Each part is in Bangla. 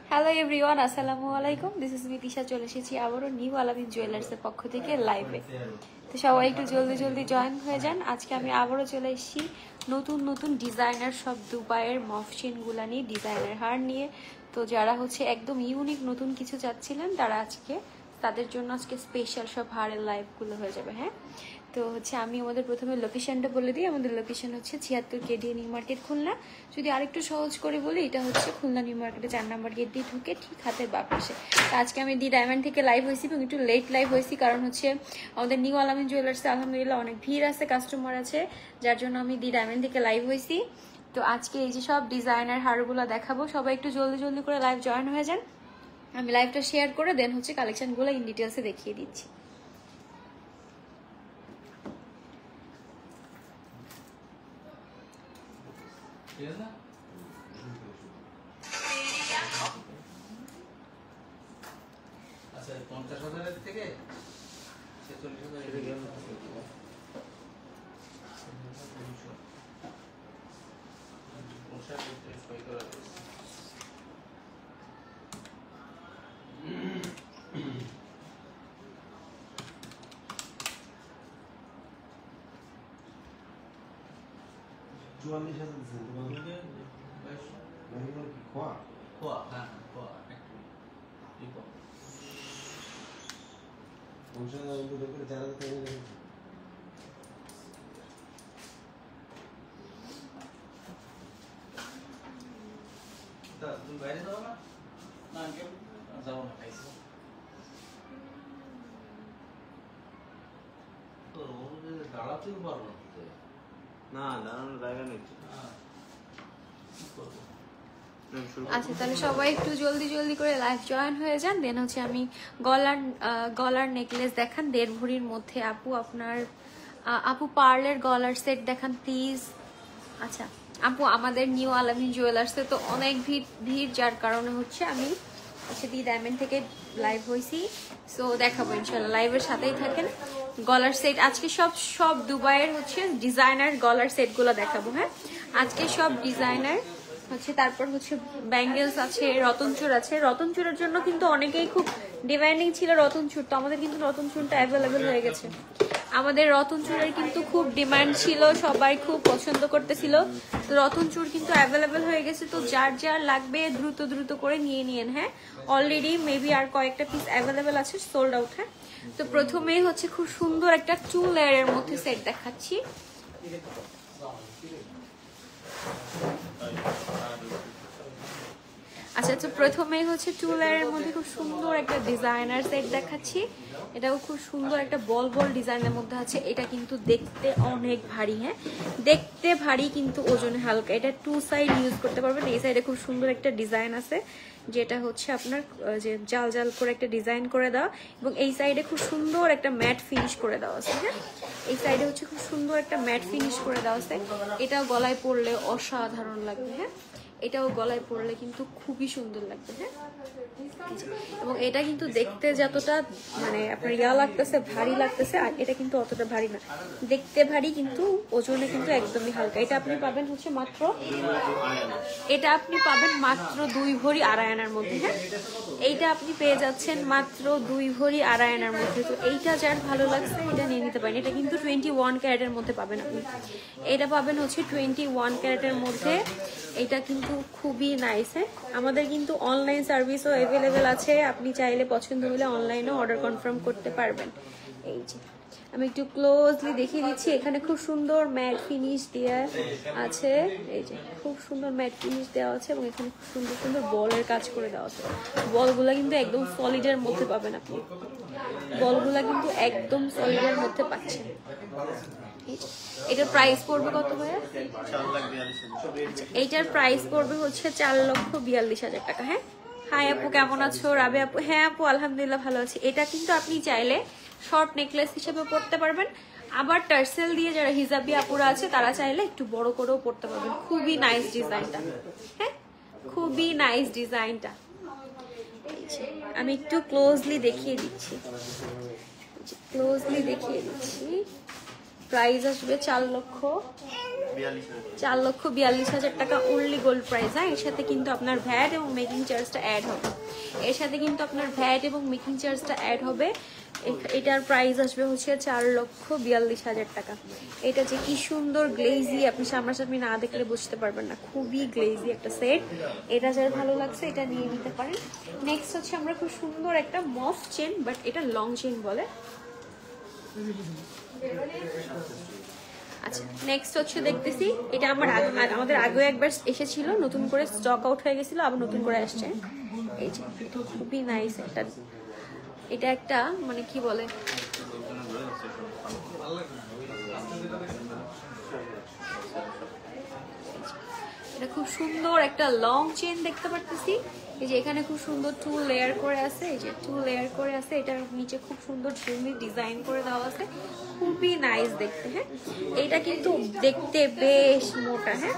হ্যালো এভরিওয়ান, আসসালামু আলাইকুম। This is me Tisha. চলে এসেছি আবারও নিউ আলামিন জুয়েলার্সের পক্ষ থেকে লাইভে। তো সবাই একটু জলদি জলদি জয়েন হয়ে যান। আজকে আমি আবারও চলে এসেছি নতুন নতুন ডিজাইনার সব দুবাইয়ের মফচিনগুলা নিয়ে, ডিজাইনার হার নিয়ে। তো যারা হচ্ছে একদম ইউনিক নতুন কিছু চাচ্ছিলেন তারা তাদের জন্য আজকে স্পেশাল সব হারের লাইভগুলো হয়ে যাবে। হ্যাঁ, তো হচ্ছে আমি আমাদের প্রথমে লোকেশনটা বলে দিই। আমাদের লোকেশন হচ্ছে 76 কেডি নিউ মার্কেট, খুলনা। যদি আরেকটু সহজ করে বলি, এটা হচ্ছে খুলনা নিউ মার্কেটে 4 নম্বর গেট দিয়ে ঢুকে ঠিক হাতের বাঁ পাশে। তো আজকে আমি দি ডায়মন্ড থেকে লাইভ হয়েছি এবং একটু লেট লাইভ হয়েছি, কারণ হচ্ছে আমাদের নিউ আলামিন জুয়েলার্সে আলহামদুলিল্লাহ অনেক ভিড় আছে, কাস্টমার আছে, যার জন্য আমি দি ডায়মন্ড থেকে লাইভ হয়েছি। তো আজকে এই যে সব ডিজাইনার হারগুলো দেখাবো, সবাই একটু জলদি জলদি করে লাইভ জয়েন হয়ে যান। আমি লাইভটা শেয়ার করে দেন হচ্ছে কালেকশনগুলো ইন ডিটেলসে দেখিয়ে দিচ্ছি। আচ্ছা, 50,000 থেকে 46,000 তুমি বাইরে যাও না? না আঙ্কেল, যাবো না, খাইছো তো দাঁড়াতেও পারবো না, দাঁড়ানোর জায়গা নেই। আচ্ছা, তাহলে সবাই একটু জলদি জলদি করে লাইভ জয়েন হয়ে যান। দেন হচ্ছে আমি গলার নেকলেস দেখান 1.5 ভরির মধ্যে। আপু পার্লের গলার সেট দেখান প্লিজ। আচ্ছা আপু, আমাদের নিউ আলামিন জুয়েলার্সে তো অনেক ভিড়, যার কারণে হচ্ছে আমি দি ডায়মন্ড থেকে লাইভ হয়েছি। সো দেখাবো ইনশাল্লাহ, লাইভের সাথেই থাকেন। গলার সেট আজকে সব দুবাইয়ের হচ্ছে ডিজাইনার গলার সেটগুলো দেখাবো। হ্যাঁ, আজকে সব ডিজাইনার হচ্ছে। তারপর হচ্ছে ব্যাঙ্গেলস আছে, রতনচুর আছে। রতনচুরের জন্য কিন্তু অনেকেই খুব ডিমান্ডিং ছিল রতনচুর, তো আমাদের কিন্তু রতনচুরটা অ্যাভেলেবেল হয়ে গেছে। আমাদের রতনচুরের কিন্তু খুব ডিমান্ড ছিল, সবাই খুব পছন্দ করতেছিল, তো রতনচুর কিন্তু অ্যাভেলেবেল হয়ে গেছে। তো যার যার লাগবে দ্রুত দ্রুত করে নিয়ে নিন। হ্যাঁ, অলরেডি মেবি আর কয়েকটা পিস অ্যাভেলেবেল আছে, সোল্ড আউট। হ্যাঁ, তো প্রথমেই হচ্ছে খুব সুন্দর একটা 2 লেয়ারের মধ্যে সেট দেখাচ্ছি। আচ্ছা, তো প্রথমেই হচ্ছে 2 লেয়ারের মধ্যে খুব সুন্দর একটা ডিজাইনার সেট দেখাচ্ছি। এটাও খুব সুন্দর একটা বল ডিজাইনের মধ্যে আছে। এটা কিন্তু দেখতে অনেক ভারী। হ্যাঁ, দেখতে ভারী কিন্তু ওজনে হালকা। এটা 2 সাইড ইউজ করতে পারবেন। এই সাইডে খুব সুন্দর একটা ডিজাইন আছে, যেটা হচ্ছে আপনার যে জাল জাল করে একটা ডিজাইন করে দেওয়া, এবং এই সাইডে খুব সুন্দর একটা ম্যাট ফিনিশ করে দেওয়া আছে। হ্যাঁ, এই সাইডে হচ্ছে খুব সুন্দর একটা ম্যাট ফিনিশ করে দেওয়া আছে। এটাও গলায় পরলে অসাধারণ লাগবে। হ্যাঁ, এটাও গলায় পরলে কিন্তু খুবই সুন্দর লাগবে। হ্যাঁ, এবং এটা কিন্তু দেখতে যতটা মানে আপনার লাগতেছে, ভারী লাগতেছে, আর এটা কিন্তু অতটা ভারী না। দেখতে ভারী কিন্তু ওজনে কিন্তু একদমই হালকা। এটা আপনি পাবেন হচ্ছে মাত্র 2 ভরি আড়াই আনার মধ্যে। হ্যাঁ, এইটা আপনি পেয়ে যাচ্ছেন মাত্র 2 ভরি আড়াই আনার মধ্যে। তো এইটা যার ভালো লাগছে এটা নিয়ে নিতে পারেন। এটা কিন্তু 21 ক্যারেটের মধ্যে পাবেন আপনি। এটা পাবেন হচ্ছে 21 ক্যারেটের মধ্যে। এটা কিন্তু খুবই নাইস। হ্যাঁ, আমাদের কিন্তু অনলাইন সার্ভিসও অ্যাভেলেবেল আছে, আপনি চাইলে পছন্দ হলে অনলাইনেও অর্ডার কনফার্ম করতে পারবেন। এই যে আমি একটু ক্লোজলি দেখিয়ে দিচ্ছি। এখানে খুব সুন্দর ম্যাট ফিনিশ দেওয়া আছে। এই যে খুব সুন্দর ম্যাট ফিনিশ দেওয়া আছে, এবং এখানে খুব সুন্দর সুন্দর বলের কাজ করে দেওয়া আছে। বলগুলা কিন্তু একদম সলিডের মধ্যে পাবেন আপনি। বলগুলা কিন্তু একদম সলিডের মধ্যে পাচ্ছেন। এটার প্রাইস পড়বে কত ভাইয়া? এইটার প্রাইস পড়বে হচ্ছে 4,42,000 টাকা। হ্যাঁ, হাই আপু, কেমন আছো? রাবে আপু, হ্যাঁ আপু আলহামদুলিল্লাহ ভালো আছি। এটা কিন্তু আপনি চাইলে শর্ট নেকলেস হিসেবে পরতে পারবেন, আবার টার্সেল দিয়ে যারা হিজাবি আপুরা আছে তারা চাইলে একটু বড় করেও পরতে পারবেন। খুবই নাইস ডিজাইনটা। হ্যাঁ, খুবই নাইস ডিজাইনটা। আমি একটু ক্লোজলি দেখিয়ে দিচ্ছি। প্রাইস আসবে 4,42,000 4,42,000 টাকা অনলি গোল্ড প্রাইস। হ্যাঁ, এর সাথে কিন্তু আপনার ভ্যাট এবং মেকিং চার্জটা অ্যাড হবে। এর সাথে কিন্তু আপনার ভ্যাট এবং মেকিং চার্জটা অ্যাড হবে। এটার প্রাইস আসবে হচ্ছে 4,42,000 টাকা। এটা যে কি সুন্দর গ্লেজি, আপনি সামনাসামনি না দেখলে বুঝতে পারবেন না, খুবই গ্লেজি একটা সেট। এটা যার ভালো লাগছে এটা নিয়ে নিতে পারেন। নেক্সট হচ্ছে আমরা খুব সুন্দর একটা মফ চেন, বাট এটা লং চেন বলে। আচ্ছা, নেক্সট হচ্ছে দেখতেছি, এটা আমাদের আগে একবার এসেছিল, নতুন করে স্টক আউট হয়ে গেছিল, আবার নতুন করে আসছে। এই যে খুবই নাইস একটা, এটা একটা মানে কি বলে, এটা খুব সুন্দর একটা লং চেন দেখতে পারতেছি। এই যে এখানে খুব সুন্দর 2 লেয়ার করে আছে, এই যে 2 লেয়ার করে আছে, এটার নিচে খুব সুন্দর ঝুমরি ডিজাইন করে দেওয়া আছে, খুবই নাইস দেখতে। হ্যাঁ, এটা কিন্তু দেখতে বেশ মোটা। হ্যাঁ,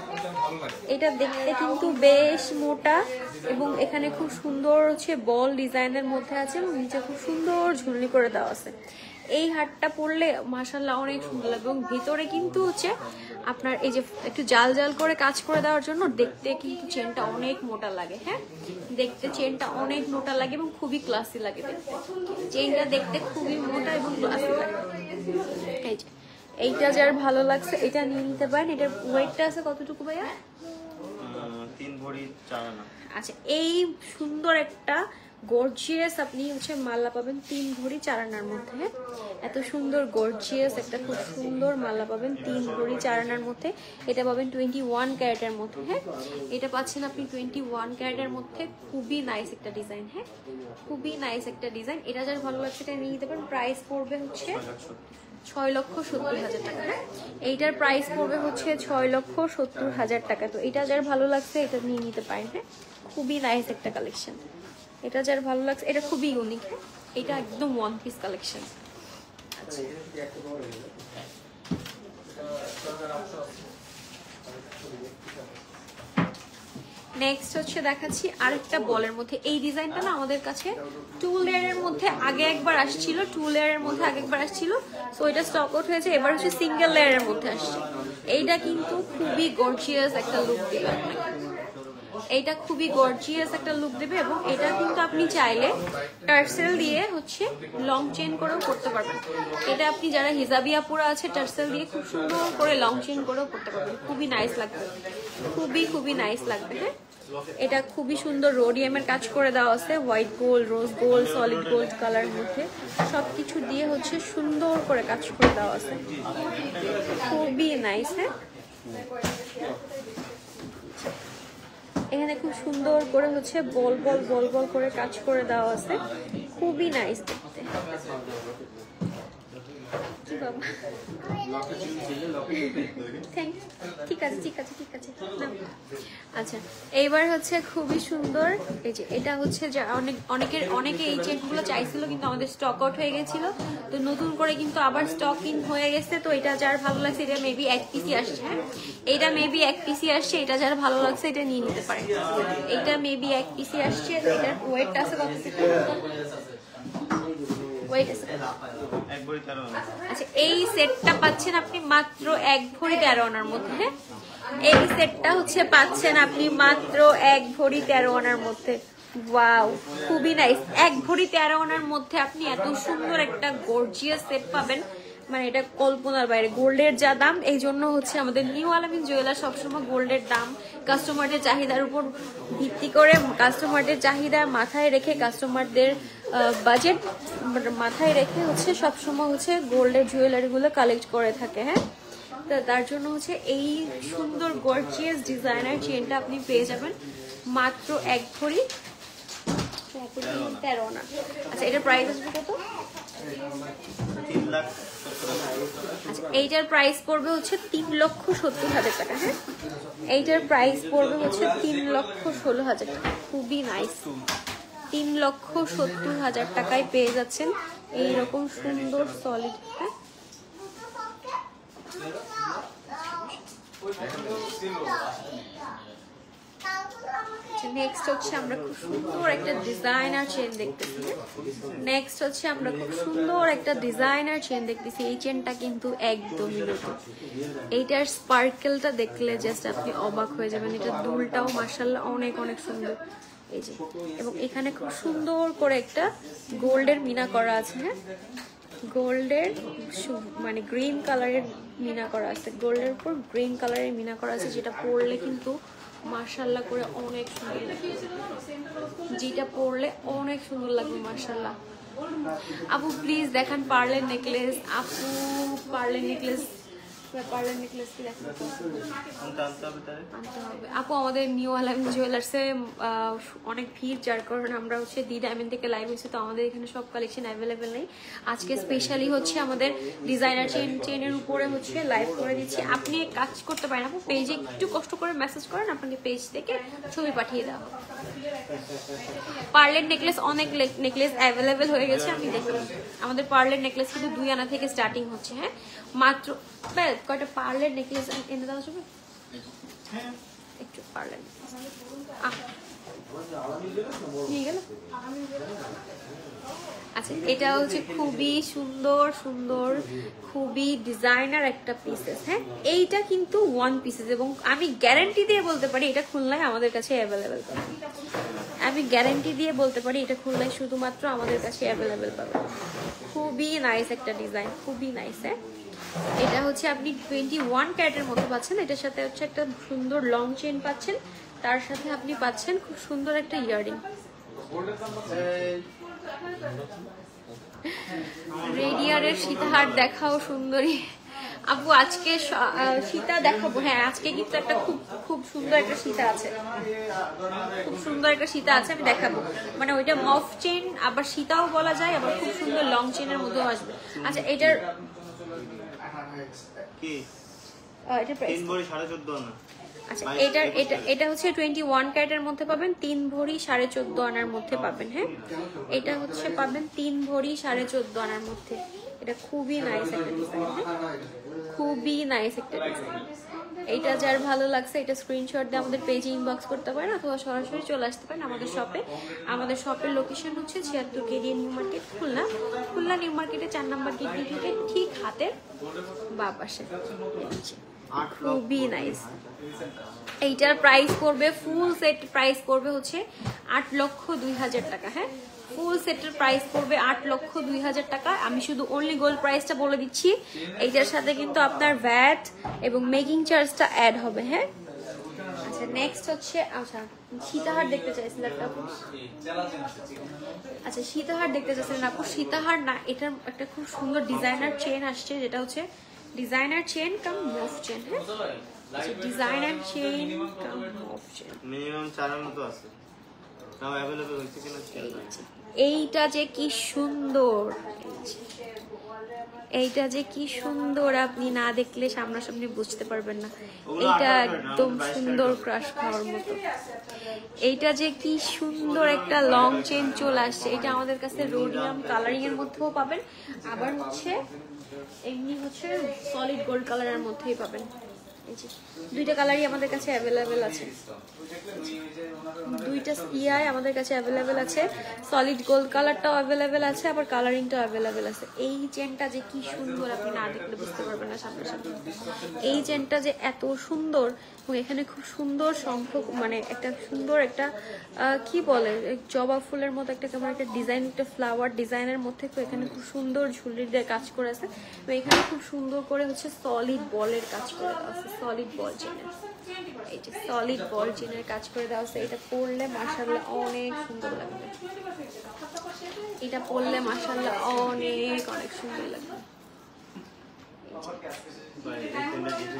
এটা দেখতে কিন্তু বেশ মোটা এবং এখানে খুব সুন্দর হচ্ছে বল ডিজাইনের মধ্যে আছে এবং নিচে খুব সুন্দর ঝুলনি করে দেওয়া আছে। এই হারটা পরলে মাশাআল্লাহ অনেক সুন্দর লাগবে এবং ভিতরে কিন্তু হচ্ছে আপনার এই যে একটু জাল জাল করে কাজ করে দেওয়ার জন্য দেখতে কিন্তু চেনটা অনেক মোটা লাগে। হ্যাঁ, দেখতে চেনটা অনেক মোটা লাগে এবং খুবই ক্লাসি লাগে দেখতে। চেনটা দেখতে খুবই মোটা এবং ক্লাসি লাগে। এই যে এইটা যার ভালো লাগছে এটা নিয়ে নিতে পারেন। এটার ওয়েটটা আছে কতটুকু ভাইয়া? 3 ভরি 4 আনা। আচ্ছা, এই সুন্দর একটা গর্জিয়াস আপনি হচ্ছে মালা পাবেন 3 ভরি 4 আনার মধ্যে। এত সুন্দর গর্জিয়াস একটা খুব সুন্দর মালা পাবেন 3 ভরি 4 আনার মধ্যে। এটা পাবেন 21 ক্যারেটের মধ্যে। হ্যাঁ, এটা পাচ্ছেন আপনি 21 ক্যারেটের মধ্যে। খুবই নাইস একটা ডিজাইন। হ্যাঁ, খুবই নাইস একটা ডিজাইন। এটা যার ভালো লাগছে এটা নিয়ে নিতে পারেন। প্রাইস পড়বে হচ্ছে 6,70,000 টাকা। হ্যাঁ, এইটার প্রাইস পড়বে হচ্ছে 6,70,000 টাকা। তো এটা যার ভালো লাগছে এটা নিয়ে নিতে পারেন। হ্যাঁ, খুবই নাইস একটা কালেকশন। এটা যার ভালো লাগছে এটা খুবই ইউনিক। হ্যাঁ, এটা একদম ওয়ান পিস কালেকশন। আচ্ছা, নেক্সট হচ্ছে দেখাচ্ছি আরেকটা বলের মধ্যে। এই ডিজাইনটা না আমাদের কাছে 2 লেয়ারের মধ্যে আগে একবার আসছিল, 2 লেয়ারের মধ্যে আগে একবার আসছিল, সো এটা স্টক আউট হয়েছে। এবার হচ্ছে সিঙ্গেল লেয়ারের মধ্যে আসছে। এইটা কিন্তু খুবই গর্জিয়াস একটা লুক দিবে আপনাকে। এইটা খুবই গর্জিয়াস একটা লুক দেবে এবং এটা কিন্তু আপনি চাইলে টার্সেল দিয়ে হচ্ছে লং চেন করেও করতে পারবেন। এটা আপনি যারা হিজাবিয়া পরা আছে টার্সেল দিয়ে খুব সুন্দর করে লং চেন করেও করতে পারবেন। খুবই নাইস লাগবে, খুবই নাইস লাগবে। হ্যাঁ, এটা খুবই সুন্দর রোডিয়ামের কাজ করে দেওয়া আছে, white gold, rose gold, solid gold কালারের মধ্যে সবকিছু দিয়ে হচ্ছে সুন্দর করে কাজ করে দেওয়া আছে, খুবই নাইস। হ্যাঁ, এখানে খুব সুন্দর করে হচ্ছে বল বল বল বল করে কাজ করে দেওয়া আছে, খুবই নাইস দেখতে। কি বাবা, ঠিক আছে ঠিক আছে ঠিক আছে। আচ্ছা, এইবার হচ্ছে খুবই সুন্দর। এই যে এটা হচ্ছে অনেকে এই চেনগুলো চাইছিল কিন্তু আমাদের স্টক আউট হয়ে গেছিল, তো নতুন করে কিন্তু আবার স্টক ইন হয়ে গেছে। তো এটা যার ভালো লাগছে এটা মেবি 1 পিসি আসছে। হ্যাঁ, এটা মেবি 1 পিসি আসছে। এটা যার ভালো লাগছে এটা নিয়ে নিতে পারেন। এটা মেবি 1 পিসি আসছে। এটার ওয়েটটা আছে কত? আচ্ছা, এই সেটটা পাচ্ছেন আপনি মাত্র 1 ভরি 13 আনার মধ্যে। এই সেটটা হচ্ছে পাচ্ছেন আপনি মাত্র 1 ভরি 13 আনার মধ্যে। ওয়াও, খুবই নাইস। 1 ভরি 13 আনার মধ্যে আপনি এত সুন্দর একটা গর্জিয়াস সেট পাবেন, মানে এটা কল্পনার বাইরে। গোল্ডের যা দাম, এই জন্য হচ্ছে আমাদের নিউ আলামিন জুয়েলার সবসময় গোল্ডের দাম কাস্টমারদের চাহিদার উপর ভিত্তি করে, কাস্টমারদের চাহিদা মাথায় রেখে, কাস্টমারদের বাজেট মাথায় রেখে হচ্ছে সবসময় হচ্ছে গোল্ডের জুয়েলারিগুলো কালেক্ট করে থাকে। হ্যাঁ, তো তার জন্য হচ্ছে এই সুন্দর গর্জিয়াস ডিজাইনার চেনটা আপনি পেয়ে যাবেন মাত্র 1 ভরি 13 আনা। আচ্ছা, এটার প্রাইস আসবে কত? আচ্ছা, এইটার প্রাইস পড়বে হচ্ছে 3,70,000 টাকা। হ্যাঁ, এইটার প্রাইস পড়বে হচ্ছে 3,16,000 টাকা। খুবই নাইস। 3,70,000 টাকায় পেয়ে যাচ্ছেন এইরকম সুন্দর সলিড। হ্যাঁ, নেক্সট হচ্ছে আমরা খুব সুন্দর একটা ডিজাইনার চেন দেখতেছি। নেক্সট হচ্ছে আমরা খুব সুন্দর একটা ডিজাইনার চেন দেখতেছি। এই চেনটা কিন্তু একদমই নতুন। এইটার স্পার্কেলটা দেখলে জাস্ট আপনি অবাক হয়ে যাবেন। এটা দুলটাও মাশাআল্লাহ অনেক অনেক সুন্দর। এই যে, এবং এখানে খুব সুন্দর করে একটা গোল্ডের মিনা করা আছে। হ্যাঁ, গোল্ডের মানে গ্রিন কালারের মিনা করা আছে, গোল্ডের উপর গ্রিন কালারের মিনা করা আছে, যেটা পরলে কিন্তু মাশাআল্লাহ করে অনেক সুন্দর লাগবে। যেটা পরলে অনেক সুন্দর লাগবে মাশাআল্লাহ। আপু প্লিজ দেখান পার্লের নেকলেস। আপু পার্লের নেকলেস, পার্লের নেকলেস কি দেখান আনতে হবে। আপু আমাদের নিউ আলামিন জুয়েলার্সে অনেক ভিড়, যার কারণে আমরা হচ্ছে দি ডায়মন্ড থেকে লাইভ হয়েছে, তো আমাদের এখানে সব কালেকশন অ্যাভেলেবেল নেই। আজকে স্পেশালি হচ্ছে আমাদের ডিজাইনার চেনের উপরে হচ্ছে লাইভ করে দিচ্ছি। আপনি কাজ করতে পারেন আপু, পেজে একটু কষ্ট করে মেসেজ করেন, আপনাকে পেজ থেকে ছবি পাঠিয়ে দেওয়া হবে। পার্লের নেকলেস, অনেক নেকলেস অ্যাভেলেবেল হয়ে গেছে। আমি দেখলাম আমাদের পার্লের নেকলেস কিন্তু 2 আনা থেকে স্টার্টিং হচ্ছে। হ্যাঁ, মাত্র কয়টা পার্লের নেকলেস এনে দেওয়া যাবে? একটু পার্লের নিয়ে গেল। আচ্ছা, এটা হচ্ছে খুবই সুন্দর সুন্দর, খুবই ডিজাইনার একটা পিসেস। হ্যাঁ, এইটা কিন্তু 1 পিসেস, এবং আমি গ্যারান্টি দিয়ে বলতে পারি এটা খুলনায় আমাদের কাছে অ্যাভেলেবেল পাবে। আমি গ্যারান্টি দিয়ে বলতে পারি এটা খুলনায় শুধুমাত্র আমাদের কাছে অ্যাভেলেবেল পাবে। খুবই নাইস একটা ডিজাইন, খুবই নাইস। হ্যাঁ, এটা হচ্ছে আপনি 21 ক্যারেটের মতো পাচ্ছেন। এটার সাথে হচ্ছে একটা সুন্দর লং চেন পাচ্ছেন, তার সাথে আপনি পাচ্ছেন খুব সুন্দর একটা ইয়াররিং। রেডিয়ারের সীতাহার দেখাও সুন্দরী। আপু আজকে সীতা দেখাবো। হ্যাঁ, আজকে কিন্তু একটা খুব সুন্দর একটা সীতা আছে, খুব সুন্দর একটা সীতা আছে, আমি দেখাবো। মানে ওইটা মফ চেন, আবার সীতাও বলা যায়, আবার খুব সুন্দর লং চেনের মধ্যেও আসবে। আচ্ছা, এটার কি এটা প্রাইস 3 ভরি 14.5 আনা। আচ্ছা, এটা হচ্ছে 21 ক্যারেটের মধ্যে পাবেন, 3 ভরি 14.5 আনার মধ্যে পাবেন। হ্যাঁ, এটা হচ্ছে পাবেন 3 ভরি 14.5 আনার মধ্যে। এটা খুবই নাইস একটা ডিজাইন, খুবই নাইস একটা ডিজাইন। এইটা যার ভালো লাগছে এটা স্ক্রিনশট দিয়ে আমাদের পেজে ইনবক্স করতে পারেন, অথবা সরাসরি চলে আসতে পারেন আমাদের শপে। আমাদের শপের লোকেশন হচ্ছে 76 KD new market, Khulna new মার্কেটে 4 নম্বর গেট থেকে ঠিক হাতের বাঁ পাশে। খুবই নাইস। এইটার প্রাইস পড়বে, ফুল সেট প্রাইস পড়বে হচ্ছে 8,02,000 টাকা। হ্যাঁ, ফুল সেটের প্রাইস পড়বে 8,02,000 টাকা। আমি শুধু অনলি গোল্ড প্রাইসটা বলে দিচ্ছি, এইটার সাথে কিন্তু আপনার ভ্যাট এবং মেকিং চার্জটা অ্যাড হবে। হ্যাঁ, আচ্ছা নেক্সট হচ্ছে, আচ্ছা সীতাহার দেখতে চাইছিলেন আপু? আচ্ছা, সীতাহার দেখতে চাইছিলেন আপু? সীতাহার না, এটার একটা খুব সুন্দর ডিজাইনার চেন আসছে, যেটা হচ্ছে ডিজাইনার চেন কাম মফ চেন। হ্যাঁ, ডিজাইনার চেন কাম মফ চেন, মিনিমাম 4 এর মতো আছে, নাও अवेलेबल হইছে কিনা খেয়াল রাখছি। এইটা যে কি সুন্দর, এইটা যে কি সুন্দর, আপনি না দেখলে সামনাসামনি বুঝতে পারবেন না। এইটা একদম সুন্দর ক্রাশ খাওয়ার মতো। এইটা যে কি সুন্দর একটা লং চেন চলে আসছে। এটা আমাদের কাছে রোডিয়াম কালারিং এর মধ্যেও পাবেন, আবার হচ্ছে এমনি হচ্ছে সলিড গোল্ড কালারের মধ্যেই পাবেন। দুইটা কালারই আমাদের কাছে অ্যাভেলেবেল আছে, দুইটা ইয়াই আমাদের কাছে অ্যাভেলেবেল আছে। সলিড গোল্ড কালারটাও অ্যাভেলেবেল আছে, আবার কালারিংটাও অ্যাভেলেবেল আছে। এই চেনটা যে কি সুন্দর, আপনি না দেখলে বুঝতে পারবেন না সামনাসামনি। এই চেনটা যে এত সুন্দর, এবং এখানে খুব সুন্দর সংখ্যক, মানে একটা সুন্দর একটা কি বলে জবা ফুলের মতো একটা কেমন একটা ডিজাইন, একটা ফ্লাওয়ার ডিজাইনের মধ্যে এখানে খুব সুন্দর ঝুলির দিয়ে কাজ করে আছে, এবং এখানে খুব সুন্দর করে হচ্ছে সলিড বলের কাজ করে আছে, সলিড বল চেনের। এই যে সলিড বল চেনের কাজ করে দেওয়া আছে। এটা পরলে মাশাআল্লাহ অনেক সুন্দর লাগবে, এটা পরলে মাশাআল্লাহ অনেক অনেক সুন্দর লাগবে।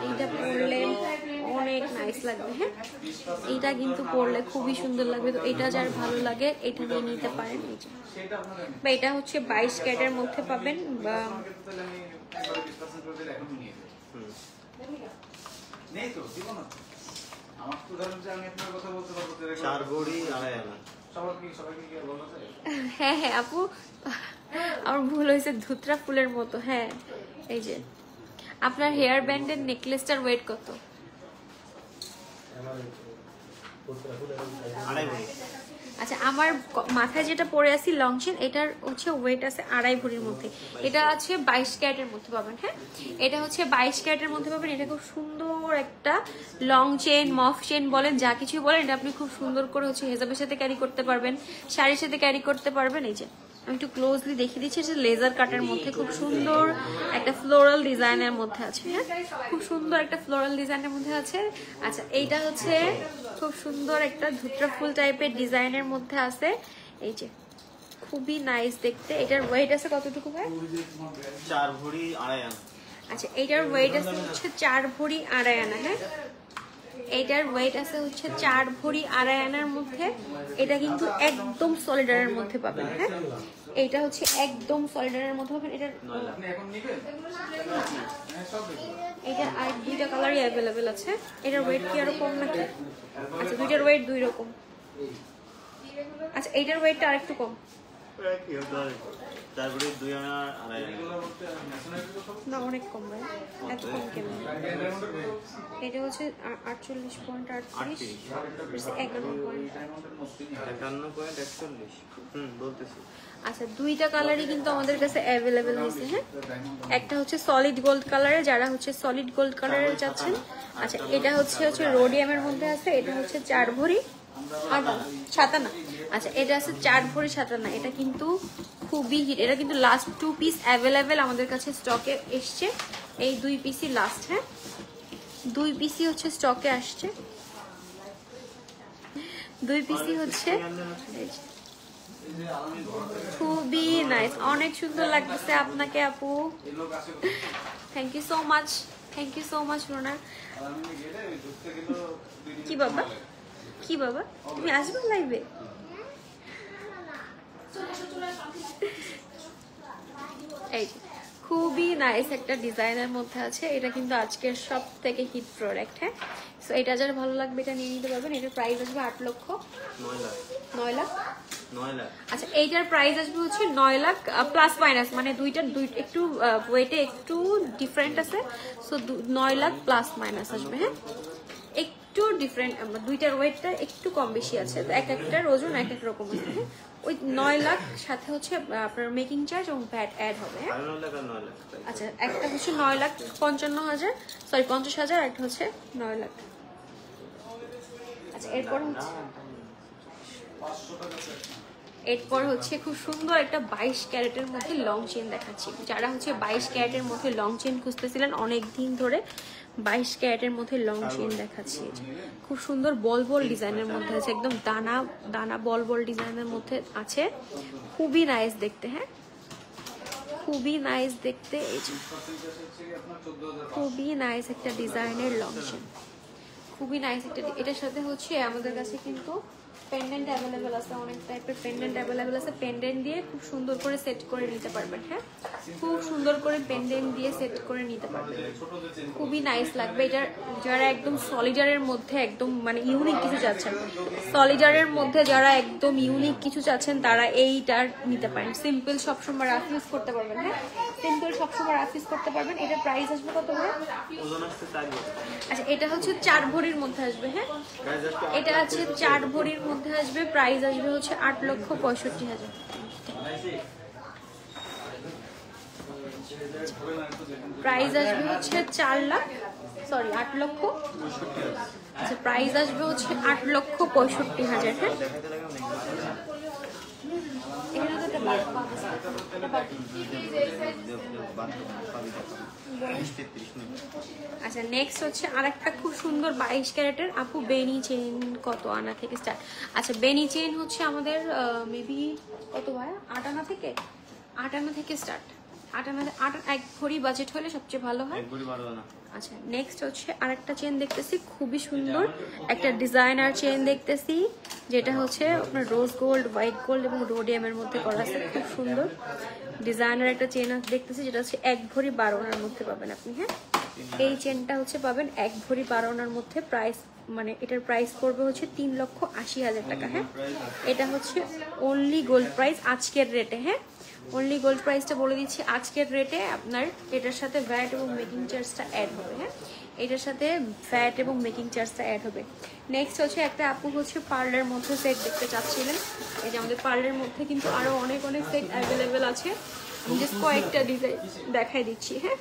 এইটা পরলে অনেক নাইস লাগবে। হ্যাঁ, এইটা কিন্তু পরলে খুবই সুন্দর লাগবে। তো এটা যার ভালো লাগে এটা নিয়ে নিতে পারেন। এই যে, বা এটা হচ্ছে 22 ক্যারেটের মধ্যে পাবেন, বা নেই তো দিব না। আমার তো ধরেন যে আমি আপনার কথা বলতে পারবো 4 ভরি 2.5 আনা। সবাইকে কি বলা যায়? হ্যাঁ হ্যাঁ আপু, আমার ভুল হয়েছে, ধুতরা ফুলের মতো। হ্যাঁ, এই যে আপনার হেয়ার ব্যান্ডের নেকলেসটার ওয়েট কত? আচ্ছা আমার মাথায় যেটা পরে আছি লং চেন, এটার হচ্ছে ওয়েট আছে 2.5 ভরির মধ্যে। এটা আছে 22 ক্যারেটের মধ্যে পাবেন। হ্যাঁ, এটা হচ্ছে 22 ক্যারেটের মধ্যে পাবেন। এটা খুব সুন্দর একটা লং চেন, মফ চেন বলেন, যা কিছু বলেন, এটা আপনি খুব সুন্দর করে হচ্ছে হেজাবের সাথে ক্যারি করতে পারবেন, শাড়ির সাথে ক্যারি করতে পারবেন। এই যে আমি একটু ক্লোজলি দেখিয়ে দিচ্ছি, যে লেজার কাটের মধ্যে খুব সুন্দর একটা ফ্লোরাল ডিজাইনের মধ্যে আছে। হ্যাঁ, খুব সুন্দর একটা ফ্লোরাল ডিজাইনের মধ্যে আছে। আচ্ছা এইটা হচ্ছে খুব সুন্দর একটা ধুতরা ফুল টাইপের ডিজাইনের মধ্যে আছে। এই যে খুবই নাইস দেখতে। এটার ওয়েট আছে কতটুকু ভাই? 4 ভরি 2.5 আনা। আচ্ছা এইটার ওয়েট আছে হচ্ছে 4 ভরি 2.5 আনা। হ্যাঁ, এইটার ওয়েট আছে হচ্ছে 4 ভরি 2.5 আনার মধ্যে। এটা কিন্তু একদম সলিডারের মধ্যে পাবেন। হ্যাঁ, এইটা হচ্ছে একদম সলিডারের মধ্যে পাবেন। এটার এটা আর 2টা কালারই অ্যাভেলেবেল আছে। এটার ওয়েট কি আরো কম নাকি? আচ্ছা দুইটার ওয়েট 2 রকম। আচ্ছা এইটার ওয়েটটা আরেকটু কম। 4 ভরি 2 আনা 2.5 আনা। না অনেক কম ভাই, এত কম কেন? এটা হচ্ছে 48.38, 51.41। বলতেছি। আচ্ছা 2টা কালারই কিন্তু আমাদের কাছে অ্যাভেলেবেল হয়েছে। হ্যাঁ, একটা হচ্ছে সলিড গোল্ড কালারে, যারা হচ্ছে সলিড গোল্ড কালারে যাচ্ছেন। আচ্ছা এটা হচ্ছে রোডিয়ামের মধ্যে আছে। এটা হচ্ছে 4 ভরি 7 আনা। আচ্ছা এটা আছে 4 ভরি 7 আনা। এটা কিন্তু খুবই হিট। এটা কিন্তু লাস্ট 2 পিস অ্যাভেলেবেল আমাদের কাছে স্টকে এসছে। এই 2 পিসই লাস্ট। হ্যাঁ, 2 পিসই হচ্ছে স্টকে আসছে। 2 পিসই হচ্ছে। খুবই নাইস, অনেক সুন্দর লাগতেছে আপনাকে আপু। Thank you so much, thank you so much Rona. কি বাবা, কি বাবা, তুমি আসবে লাইভে? এই খুবই নাইস একটা ডিজাইনের মধ্যে আছে। এটা কিন্তু আজকের সব থেকে হিট প্রোডাক্ট। হ্যাঁ, সো এটা যার ভালো লাগবে এটা নিয়ে নিতে পারবেন। এটার প্রাইস আসবে 8 লক্ষ 9 লাখ। আচ্ছা এইটার প্রাইস আসবে হচ্ছে 9 লাখ প্লাস মাইনাস, মানে দুইটা একটু ওয়েটে একটু ডিফারেন্ট আছে। সো 9 লাখ প্লাস মাইনাস আসবে। হ্যাঁ, একটু ডিফারেন্ট, দুইটার ওয়েটটা একটু কম বেশি আছে। তো এক একটার ওজন এক এক রকম আছে। হ্যাঁ, ওই 9 লাখ সাথে হচ্ছে আপনার মেকিং চার্জ এবং ভ্যাট অ্যাড হবে। হ্যাঁ, আচ্ছা একটা হচ্ছে 9,55,000, সরি 50,000, একটা হচ্ছে 9 লাখ। আচ্ছা এরপর হচ্ছে খুব সুন্দর একটা 22 ক্যারেটের মধ্যে লং চেন দেখাচ্ছি। যারা হচ্ছে 22 ক্যারেটের মধ্যে লং চেন খুঁজতেছিলেন অনেক দিন ধরে, 22 ক্যারেটের মধ্যে লং চেন দেখাচ্ছি। খুব সুন্দর বল বল ডিজাইনের মধ্যে আছে, একদম দানা দানা বল বল ডিজাইনের মধ্যে আছে। খুবই নাইস দেখতে। হ্যাঁ, খুবই নাইস দেখতে। এই যে খুবই নাইস একটা ডিজাইনের লং চেন, খুবই নাইস একটা। এটার সাথে হচ্ছে আমাদের কাছে কিন্তু পেন্ডেন্ট অ্যাভেলেবেল আছে, অনেক টাইপের পেন্ডেন্ট অ্যাভেলেবেল আছে। পেন্ডেন্ট দিয়ে খুব সুন্দর করে সেট করে নিতে পারবেন। হ্যাঁ, খুব সুন্দর করে পেন্ডেন্ট দিয়ে সেট করে নিতে পারবেন, খুবই নাইস লাগবে। এটার যারা একদম সলিডারের মধ্যে একদম মানে ইউনিক কিছু চাচ্ছেন, সলিডারের মধ্যে যারা একদম ইউনিক কিছু চাচ্ছেন তারা এইটার নিতে পারেন। সিম্পল সবসময় রাফ ইউজ করতে পারবেন। হ্যাঁ, সিম্পল সবসময় রাফ ইউজ করতে পারবেন। এটা প্রাইস আসবে কত করে? আচ্ছা এটা হচ্ছে 4 ভরির মধ্যে আসবে। হ্যাঁ, এটা আছে 4 ভরির মধ্যে আসবে। প্রাইস আসবে হচ্ছে 8,65,000। প্রাইস আসবে হচ্ছে 4 লাখ, সরি 8 লক্ষ। আচ্ছা প্রাইস আসবে হচ্ছে 8,65,000। হ্যাঁ, এখানে তো একটা বাদ আচ্ছা নেক্সট হচ্ছে আরেকটা খুব সুন্দর 22 ক্যারেটের আপু বেনি চেইন কত আনা থেকে স্টার্ট? আচ্ছা বেনি চেইন হচ্ছে আমাদের মেবি কত ভাই 8 আনা থেকে, 8 আনা থেকে স্টার্ট। 8 আনা 1 ভরি বাজেট হলে সবচেয়ে ভালো হয়। আচ্ছা নেক্সট হচ্ছে আরেকটা চেন দেখতেছি, খুবই সুন্দর একটা ডিজাইনার চেন দেখতেছি, যেটা হচ্ছে আপনার রোজ গোল্ড, হোয়াইট গোল্ড এবং রোডিয়ামের মধ্যে করা আছে। খুব সুন্দর ডিজাইনার একটা চেন দেখতেছি, যেটা হচ্ছে 1 ভরি 12 আনার মধ্যে পাবেন আপনি। হ্যাঁ, এই চেনটা হচ্ছে পাবেন 1 ভরি 12 আনার মধ্যে। প্রাইস মানে এটার প্রাইস পড়বে হচ্ছে 3,80,000 টাকা। হ্যাঁ, এটা হচ্ছে অনলি গোল্ড প্রাইস আজকের রেটে। হ্যাঁ, অনলি গোল্ড প্রাইসটা বলে দিচ্ছি আজকের রেটে আপনার এটার সাথে ভ্যাট এবং মেকিং চার্জটা অ্যাড হবে। হ্যাঁ, এটার সাথে ফ্যাট এবং মেকিং চার্জটা অ্যাড হবে। নেক্সট হচ্ছে একটা আপু হচ্ছে পার্লের মধ্যে সেট দেখতে চাচ্ছিলেন। এই যে আমাদের পার্লের মধ্যে কিন্তু আরো অনেক অনেক সেট অ্যাভেলেবেল আছে। আমি জাস্ট কয়েকটা ডিজাইন দেখাই দিচ্ছি। হ্যাঁ,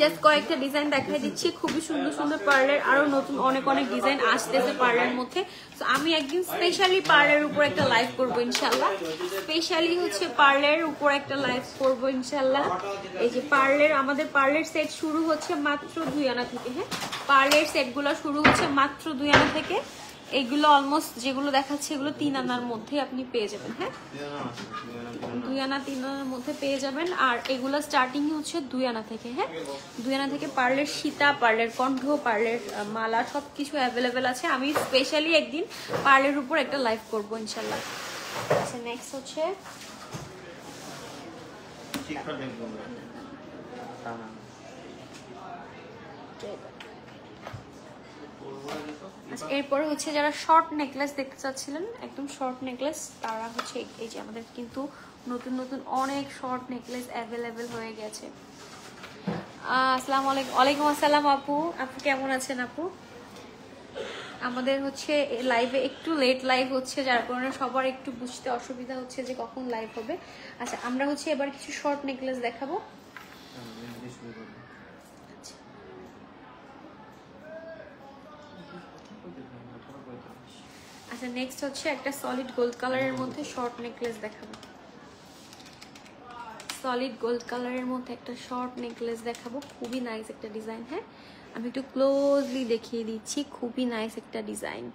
জাস্ট কয়েকটা ডিজাইন দেখাই দিচ্ছি। খুবই সুন্দর সুন্দর পার্লের আরো নতুন অনেক অনেক ডিজাইন আসতেছে পার্লের মধ্যে। তো আমি একদিন স্পেশালি পার্লের উপর একটা লাইভ করবো ইনশাল্লাহ। স্পেশালি হচ্ছে পার্লের উপর একটা লাইভ করবো ইনশাল্লাহ। এই যে পার্লের, আমাদের পার্লের সেট শুরু হচ্ছে মাত্র 2 আনা থেকে। হ্যাঁ, পার্লের সেটগুলো শুরু হচ্ছে মাত্র 2 আনা থেকে। এইগুলো অলমোস্ট যেগুলো দেখাচ্ছে এগুলো 3 আনার মধ্যে আপনি পেয়ে যাবেন। হ্যাঁ, 2 আনা 3 আনার মধ্যে পেয়ে যাবেন। আর এগুলো স্টার্টিং হচ্ছে 2 আনা থেকে। হ্যাঁ, 2 আনা থেকে পার্লের সীতা, পার্লের কণ্ঠ, পার্লের মালা সবকিছু অ্যাভেলেবেল আছে। আমি স্পেশালি একদিন পার্লের উপর একটা লাইভ করবো ইনশাল্লাহ। আচ্ছা, নেক্সট হচ্ছে আচ্ছা, এরপরে হচ্ছে যারা শর্ট নেকলেস দেখতে চাচ্ছিলেন, একদম শর্ট নেকলেস, তারা হচ্ছে এই যে আমাদের কিন্তু নতুন নতুন অনেক শর্ট নেকলেস অ্যাভেলেবেল হয়ে গেছে। আসসালামু আলাইকুম। ওয়ালাইকুম আসসালাম আপু। আপু কেমন আছেন আপু? আমাদের হচ্ছে লাইভে একটু লেট লাইভ হচ্ছে, যার কারণে সবার একটু বুঝতে অসুবিধা হচ্ছে যে কখন লাইভ হবে। আচ্ছা, আমরা হচ্ছে এবার কিছু শর্ট নেকলেস দেখাবো। আচ্ছা, নেক্সট হচ্ছে একটা সলিড গোল্ড কালারের মধ্যে শর্ট নেকলেস দেখাবো। সলিড গোল্ড কালারের মধ্যে একটা শর্ট নেকলেস দেখাবো। খুবই নাইস একটা ডিজাইন। হ্যাঁ, আমি একটু ক্লোজলি দেখিয়ে দিচ্ছি। খুবই নাইস একটা ডিজাইন।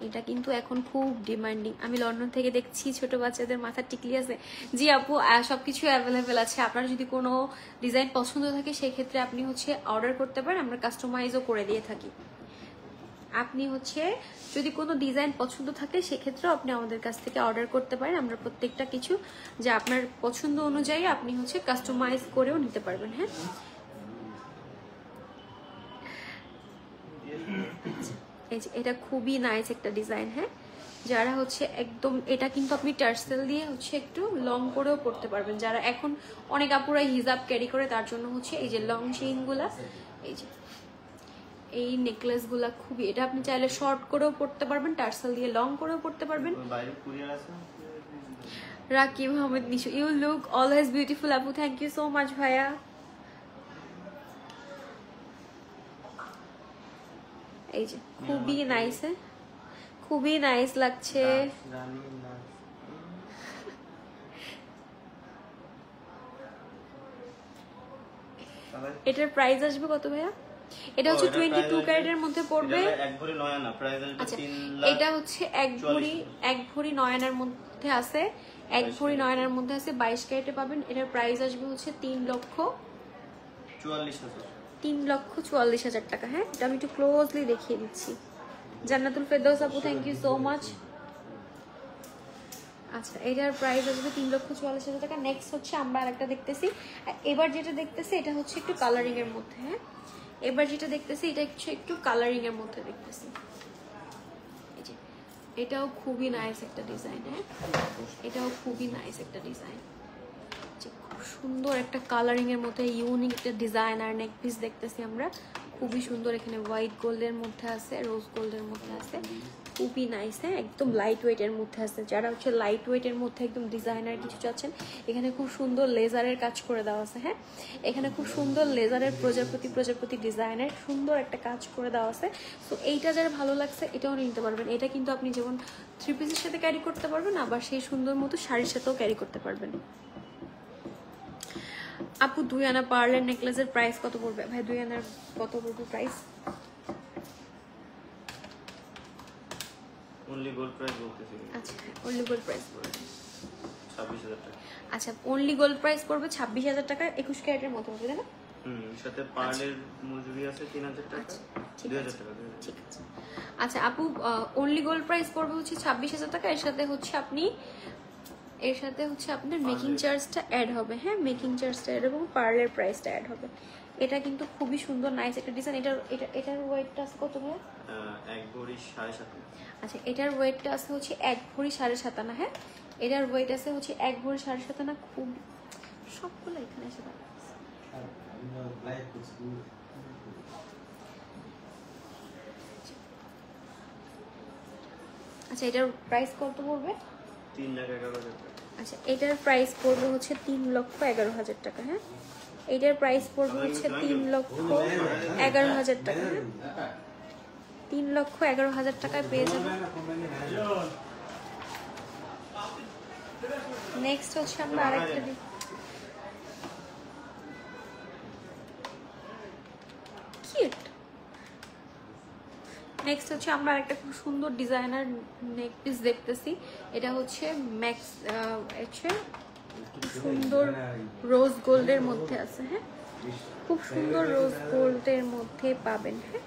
এটা কিন্তু এখন খুব ডিমান্ডিং। আমি লন্ডন থেকে দেখছি ছোট বাচ্চাদের মাথার টিকলি আছে। জি আপু, সবকিছু অ্যাভেলেবেল আছে। আপনার যদি কোনো ডিজাইন পছন্দ থাকে সেক্ষেত্রে আপনি হচ্ছে অর্ডার করতে পারেন, আমরা কাস্টমাইজও করে দিয়ে থাকি। আপনি হচ্ছে যদি কোনো ডিজাইন পছন্দ থাকে সেক্ষেত্রেও আপনি আমাদের কাছ থেকে অর্ডার করতে পারেন। আমরা প্রত্যেকটা কিছু যা আপনার পছন্দ অনুযায়ী আপনি হচ্ছে কাস্টমাইজ করেও নিতে পারবেন। হ্যাঁ, এই যে এটা খুবই নাইস একটা ডিজাইন। হ্যাঁ, যারা হচ্ছে একদম, এটা কিন্তু আপনি টার্সেল দিয়ে হচ্ছে একটু লং করেও পড়তে পারবেন। যারা এখন অনেক আপুরা হিজাব ক্যারি করে তার জন্য হচ্ছে এই যে লং চেইনগুলা, এই যে এই নেকলেসগুলা খুবই, এটা আপনি চাইলে শর্ট করেও পড়তে পারবেন, টার্সেল দিয়ে লং করেও পড়তে পারবেন। Rakib Ahmed Nishu, you look always beautiful আপু। থ্যাংক ইউ সো মাচ ভাইয়া। এই যে খুবই নাইস, খুবই নাইস লাগছে। এটার প্রাইস আসবে কত ভাইয়া? এটা হচ্ছে 22 ক্যারেটের মধ্যে পড়বে। আচ্ছা, এটা হচ্ছে এক ভরি 9 আনার মধ্যে আছে। 1 ভরি 9 আনার মধ্যে আছে, 22 ক্যারেটে পাবেন। এটার প্রাইস আসবে হচ্ছে 3,44,000 টাকা। হ্যাঁ, এটা আমি একটু ক্লোজলি দেখিয়ে দিচ্ছি। জান্নাতুল ফেরদৌস আপু, থ্যাংক ইউ সো মাচ। আচ্ছা, এটার প্রাইস আসবে 3,44,000 টাকা। নেক্সট হচ্ছে আমরা আরেকটা দেখতেছি। এবার যেটা দেখতেছি এটা হচ্ছে একটু কালারিং এর মধ্যে। হ্যাঁ, এবার যেটা দেখতেছি এটা একটু কালারিং এর মধ্যে দেখতেছি। এই যে এটাও খুবই নাইস একটা ডিজাইন। হ্যাঁ, এটাও খুবই নাইস একটা ডিজাইন। খুব সুন্দর একটা কালারিং এর মধ্যে ইউনিক একটা ডিজাইন আর নেক পিস দেখতেছি আমরা। খুবই সুন্দর। এখানে হোয়াইট গোল্ডের মধ্যে আছে, রোজ গোল্ডের মধ্যে আছে। খুবই নাইস। হ্যাঁ, একদম লাইট ওয়েটের মধ্যে আছে। যারা হচ্ছে লাইট ওয়েটের মধ্যে একদম ডিজাইনার কিছু চাচ্ছেন, এখানে খুব সুন্দর লেজারের কাজ করে দেওয়া আছে। হ্যাঁ, এখানে খুব সুন্দর লেজারের প্রজাপতি ডিজাইনের সুন্দর একটা কাজ করে দেওয়া আছে। তো এইটা যারা ভালো লাগছে এটাও নিতে পারবেন। এটা কিন্তু আপনি যেমন 3 পিসের সাথে ক্যারি করতে পারবেন, আবার সেই সুন্দর মতো শাড়ির সাথেও ক্যারি করতে পারবেন। আপু 2 আনা পার্লের নেকলেসের প্রাইস কত পড়বে? ভাই 2 আনার কত পড়বে প্রাইস? অনলি গোল্ড প্রাইস বলতেছি। আচ্ছা, অনলি গোল্ড প্রাইস পড়বে 26,000 টাকা। আচ্ছা, অনলি গোল্ড প্রাইস পড়বে 26,000 টাকা। 21 ক্যারেটের মতো হবে, তাই না? সাথে পার্লের মজুরি আছে 3,000 টাকা। 2,000 টাকা। ঠিক আছে। আচ্ছা আপু, অনলি গোল্ড প্রাইস পড়বে হচ্ছে 26,000 টাকা। এর সাথে হচ্ছে আপনার মেকিং চার্জটা অ্যাড হবে। হ্যাঁ, মেকিং চার্জটা অ্যাড এবং পার্লের প্রাইসটা অ্যাড হবে। এটা কিন্তু খুবই সুন্দর নাইস একটা ডিজাইন। এটার ওয়েটটা আছে কত ভাই? 1 ভরি 7.5 আনা। আচ্ছা, এটার ওয়েটটা আছে হচ্ছে 1 ভরি 7.5 আনা। হ্যাঁ, এটার ওয়েট আছে হচ্ছে 1 ভরি 7.5 আনা। খুব সবগুলো এখানে এসে দাঁড়াচ্ছে। আচ্ছা এটার প্রাইস কত পড়বে? 3,11,000 টাকা। আচ্ছা এটার প্রাইস পড়বে হচ্ছে 3,11,000 টাকা। হ্যাঁ এটার প্রাইস পড়বে হচ্ছে 3,11,000 টাকা। হ্যাঁ 3,11,000 টাকায় পেয়ে যাবেন। নেক্সট হচ্ছে আমরা আরেকটা কিউট। নেক্সট হচ্ছে আমরা একটা খুব সুন্দর ডিজাইনার নেক পিস দেখতেছি। এটা হচ্ছে ম্যাক্স সুন্দর রোজ গোল্ডের মধ্যে আছে। হ্যাঁ খুব সুন্দর রোজ গোল্ডের মধ্যে পাবেন। হ্যাঁ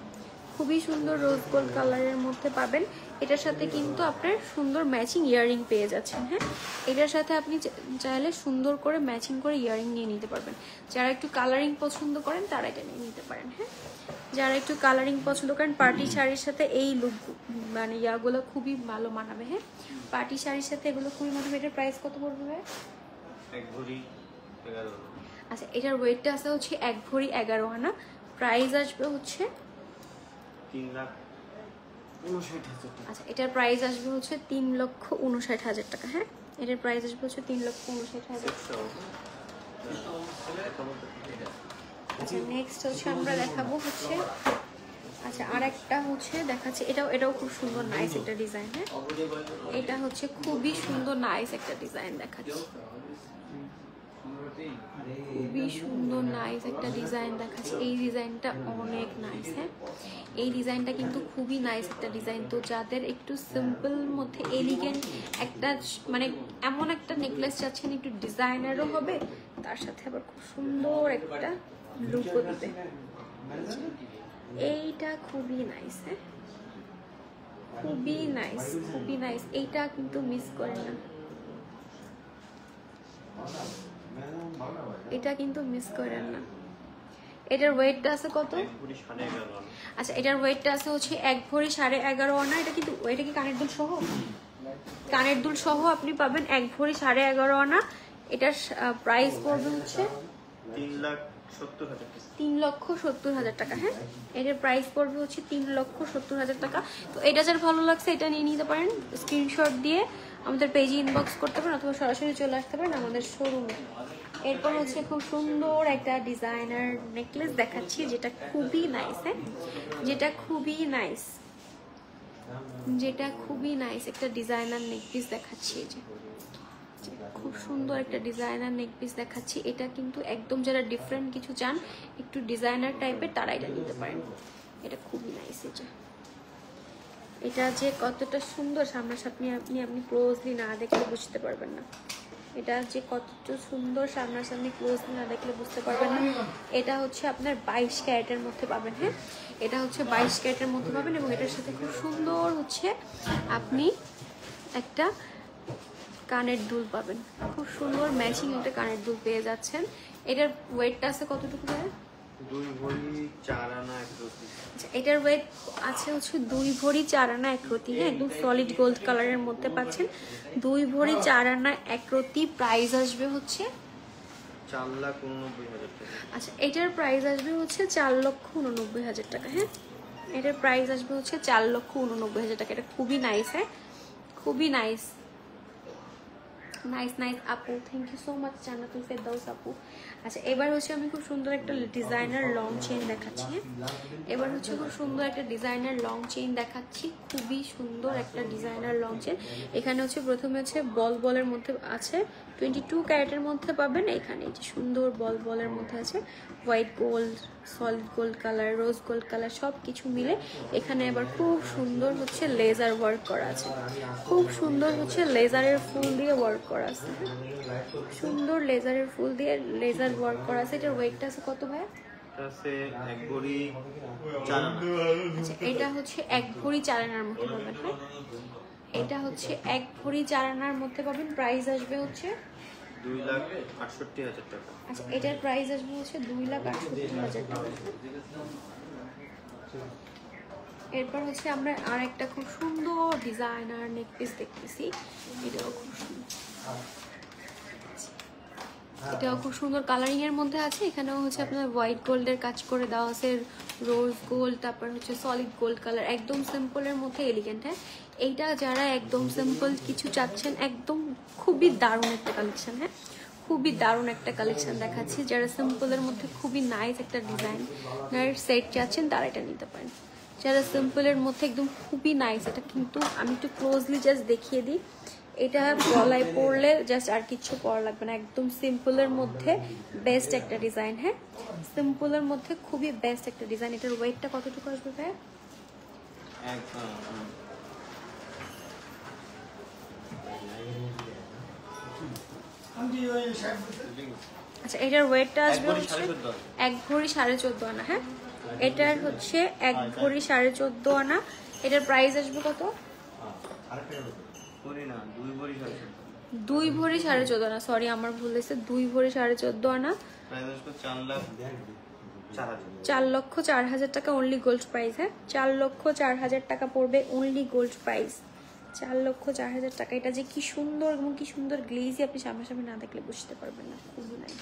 খুবই সুন্দর রোজ গোল্ড কালারের মধ্যে পাবেন। এটার সাথে কিন্তু আপনার সুন্দর ম্যাচিং ইয়াররিং পেয়ে যাচ্ছেন। হ্যাঁ এটার সাথে আপনি চাইলে সুন্দর করে ম্যাচিং করে ইয়াররিং নিয়ে নিতে পারবেন। যারা একটু কালারিং পছন্দ করেন তারা এটা নিয়ে নিতে পারেন। হ্যাঁ যারা একটু কালারিং পছন্দ করেন পার্টি শাড়ির সাথে এই লুক মানে ইয়াগুলো খুবই ভালো মানাবে। হ্যাঁ পার্টি শাড়ির সাথে এগুলো খুবই মানাবে। এটার প্রাইস কত পড়বে? 1 ভরি 11 আনা। আচ্ছা এটার ওয়েটটা আছে হচ্ছে 1 ভরি 11 আনা। প্রাইস আসবে হচ্ছে 3,59,000 টাকা। আচ্ছা এটার প্রাইস আসবে হচ্ছে 3,59,000 টাকা। হ্যাঁ এটার প্রাইস আসবে হচ্ছে 3,59,000। আচ্ছা নেক্সট হচ্ছে আমরা দেখাবো হচ্ছে আচ্ছা আরেকটা হচ্ছে দেখাচ্ছি। এটাও খুব সুন্দর নাইস একটা ডিজাইন। হ্যাঁ এটা হচ্ছে খুবই সুন্দর নাইস একটা ডিজাইন দেখাচ্ছি। খুবই সুন্দর নাইস একটা ডিজাইন দেখাচ্ছি। এই ডিজাইনটা অনেক নাইস। হ্যাঁ এই ডিজাইনটা কিন্তু খুবই নাইস একটা ডিজাইন। তো যাদের একটু সিম্পল মধ্যে এলিগেন্ট একটা মানে এমন একটা নেকলেস চাচ্ছেন একটু ডিজাইনারও হবে তার সাথে আবার খুব সুন্দর একটা লুকও দিবে, এইটা খুবই নাইস। হ্যাঁ খুবই নাইস খুবই নাইস। এইটা কিন্তু মিস করেন না, এটা কিন্তু মিস করেন না। এটার ওয়েটটা আছে কত? আচ্ছা এটার ওয়েটটা আছে হচ্ছে 1 ভরি 11.5 আনা। এটা কিন্তু এটা কি কানের দুল সহ? কানের দুল সহ আপনি পাবেন 1 ভরি 11.5 আনা। এটার প্রাইস পড়বে হচ্ছে 3,70,000 টাকা। হ্যাঁ এটার প্রাইস পড়বে হচ্ছে 3,70,000 টাকা। তো এটা যার ভালো লাগছে এটা নিয়ে নিতে পারেন, স্ক্রিনশট দিয়ে আমাদের পেজে ইনবক্স করতে পারেন অথবা সরাসরি চলে আসতে পারেন আমাদের শোরুমে। এরপর হচ্ছে খুব সুন্দর একটা ডিজাইনার নেকলেস দেখাচ্ছি যেটা খুবই নাইস। হ্যাঁ যেটা খুবই নাইস, যেটা খুবই নাইস একটা ডিজাইনার নেকপিস দেখাচ্ছি। এই যে খুব সুন্দর একটা ডিজাইনার নেকপিস দেখাচ্ছি। এটা কিন্তু একদম যারা ডিফারেন্ট কিছু চান একটু ডিজাইনার টাইপের তারা এটা নিতে পারেন। এটা খুবই নাইস। এটা যে কতটা সুন্দর সামনাসামনি আপনি ক্লোজলি না দেখলে বুঝতে পারবেন না। এটা যে কতটা সুন্দর সামনাসামনি ক্লোজলি না দেখলে বুঝতে পারবেন না। এটা হচ্ছে আপনার 22 ক্যারেটের মধ্যে পাবেন। হ্যাঁ এটা হচ্ছে 22 ক্যারেটের মধ্যে পাবেন এবং এটার সাথে খুব সুন্দর হচ্ছে আপনি একটা কানের দুল পাবেন। খুব সুন্দর ম্যাচিং একটা কানের দুল পেয়ে যাচ্ছেন। এটার ওয়েটটা আছে কতটুকু? 2 ভরি 4 আনা 1 রতি। আচ্ছা এটার ওয়েট আছে হচ্ছে 2 ভরি 4 আনা 1 রতি। হ্যাঁ একদম সলিড গোল্ড কালারের মধ্যে পাচ্ছেন। 2 ভরি 4 আনা 1 রতি। প্রাইস আসবে হচ্ছে 4,89,000 টাকা। আচ্ছা এটার প্রাইস আসবে হচ্ছে 4,89,000 টাকা। হ্যাঁ এটার প্রাইস আসবে হচ্ছে 4,89,000 টাকা। এটা খুবই নাইস। হ্যাঁ খুবই নাইস নাইস নাইস আপু, থ্যাংক ইউ সো মাচ জান্নাতুল ফেরদাউস আপু। আচ্ছা এবার হচ্ছে আমি খুব সুন্দর একটা ডিজাইনার লং চেইন দেখাচ্ছি। এবার হচ্ছে খুব সুন্দর একটা ডিজাইনার লং চেইন দেখাচ্ছি। খুবই সুন্দর একটা ডিজাইনার লং চেইন। এখানে হচ্ছে প্রথমে হচ্ছে বল বলের মধ্যে আছে, 22 ক্যারেটের মধ্যে পাবেন। এখানে যে সুন্দর বল বলের মধ্যে আছে white gold, solid gold colour, rose gold colour সব কিছু মিলে। এখানে আবার খুব সুন্দর হচ্ছে লেজার ওয়ার্ক করা আছে। খুব সুন্দর হচ্ছে লেজারের ফুল দিয়ে ওয়ার্ক করা আছে। সুন্দর লেজারের ফুল দিয়ে লেজার ওয়ার্ক করা আছে। এটার ওয়েটটা আছে কত ভাই? আছে 1 ভরি 4 আনা। আচ্ছা এটা হচ্ছে 1 ভরি 4 আনার মধ্যে পাবেন। হ্যাঁ এটা হচ্ছে 1 ভরি 4 আনার মধ্যে পাবেন। প্রাইস আসবে হচ্ছে 2,68,000 টাকা। আচ্ছা এটার প্রাইস আসবে হচ্ছে 2,68,000 টাকা। এরপর হচ্ছে আমরা আর একটা খুব সুন্দর ডিজাইনার নেকপিস দেখতেছি। এটাও খুব সুন্দর। এটাও খুব সুন্দর কালারিং এর মধ্যে আছে। এখানেও হচ্ছে আপনার হোয়াইট গোল্ডের কাজ করে দেওয়া আছে, রোজ গোল্ড, তারপর হচ্ছে সলিড গোল্ড কালার, একদম সিম্পলের মধ্যে এলিগেন্ট। হ্যাঁ, এইটা যারা একদম সিম্পল কিছু চাচ্ছেন, একদম খুবই দারুণ একটা কালেকশন। হ্যাঁ, খুবই দারুণ একটা কালেকশন দেখাচ্ছি। যারা সিম্পলের মধ্যে খুবই নাইস একটা ডিজাইন সেট চাচ্ছেন তারা এটা নিতে পারেন। যারা সিম্পলের মধ্যে একদম খুবই নাইস, এটা কিন্তু আমি একটু ক্লোজলি জাস্ট দেখিয়ে দিই। এটা গলায় পরলে জাস্ট আর কিছু পরা লাগবে না, একদম সিম্পলের মধ্যে বেস্ট একটা ডিজাইন। হ্যাঁ, সিম্পলের মধ্যে খুবই বেস্ট একটা ডিজাইন। এটার ওয়েটটা কতটুকু আসবে ভাই? আচ্ছা, এটার ওয়েটটা আসবে হচ্ছে 1 ভরি 14.5 আনা। হ্যাঁ, এটার হচ্ছে 1 ভরি 14.5 আনা। এটার প্রাইস আসবে কত? 2 ভরি 14.5 আনা। সরি, আমার ভুল হয়েছে, 2 ভরি 14.5 আনা। 4,04,000 টাকা অনলি গোল্ড প্রাইস। হ্যাঁ, 4,04,000 টাকা পড়বে অনলি গোল্ড প্রাইস, 4,04,000 টাকা। এটা যে কি সুন্দর এবং কি সুন্দর গ্লেজি, আপনি সামনাসামনি না দেখলে বুঝতে পারবেন না, খুবই নাইস।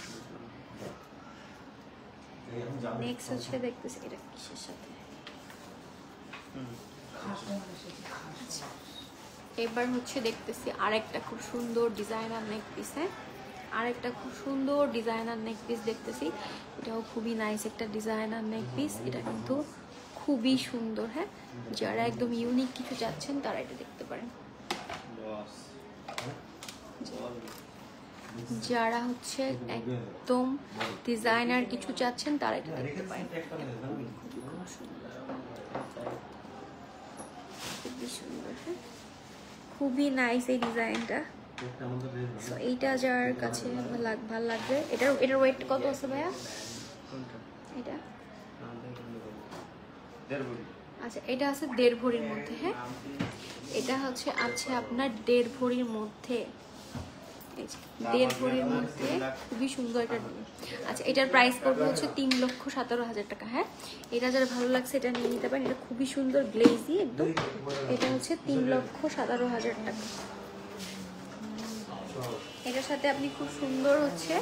নেক্সট হচ্ছে দেখতেছি এটা কিসের সাথে। এবার হচ্ছে দেখতেছি আরেকটা খুব সুন্দর ডিজাইনার নেক পিস। হ্যাঁ, আরেকটা খুব সুন্দর ডিজাইনার নেক পিস দেখতেছি। এটাও খুবই নাইস একটা ডিজাইনার নেক পিস। এটা কিন্তু খুবই সুন্দর। হ্যাঁ, যারা একদম ইউনিক কিছু চাচ্ছেন তারা এটা দেখতে পারেন। যারা হচ্ছে একদম ডিজাইনার কিছু চাচ্ছেন তারা এটা দেখতে পারেন। খুবই সুন্দর। হ্যাঁ, খুবই নাইস এই ডিজাইনটা। এইটা যার কাছে ভালো লাগবে। এটার ওয়েট কত আছে ভাইয়া? এটা আচ্ছা, এটা আছে 1.5 ভরির মধ্যে। হ্যাঁ, এটা হচ্ছে আছে আপনার 1.5 ভরির মধ্যে, 1.5 ভরির মধ্যে খুবই সুন্দর একটা। আচ্ছা, এটার প্রাইস পড়বে হচ্ছে 3,17,000 টাকা। হ্যাঁ, এটা যারা ভালো লাগছে এটা নিয়ে নিতে পারেন। এটা খুবই সুন্দর গ্লেজি একদম। এটা হচ্ছে 3,17,000 টাকা। এটার সাথে আপনি খুব সুন্দর হচ্ছে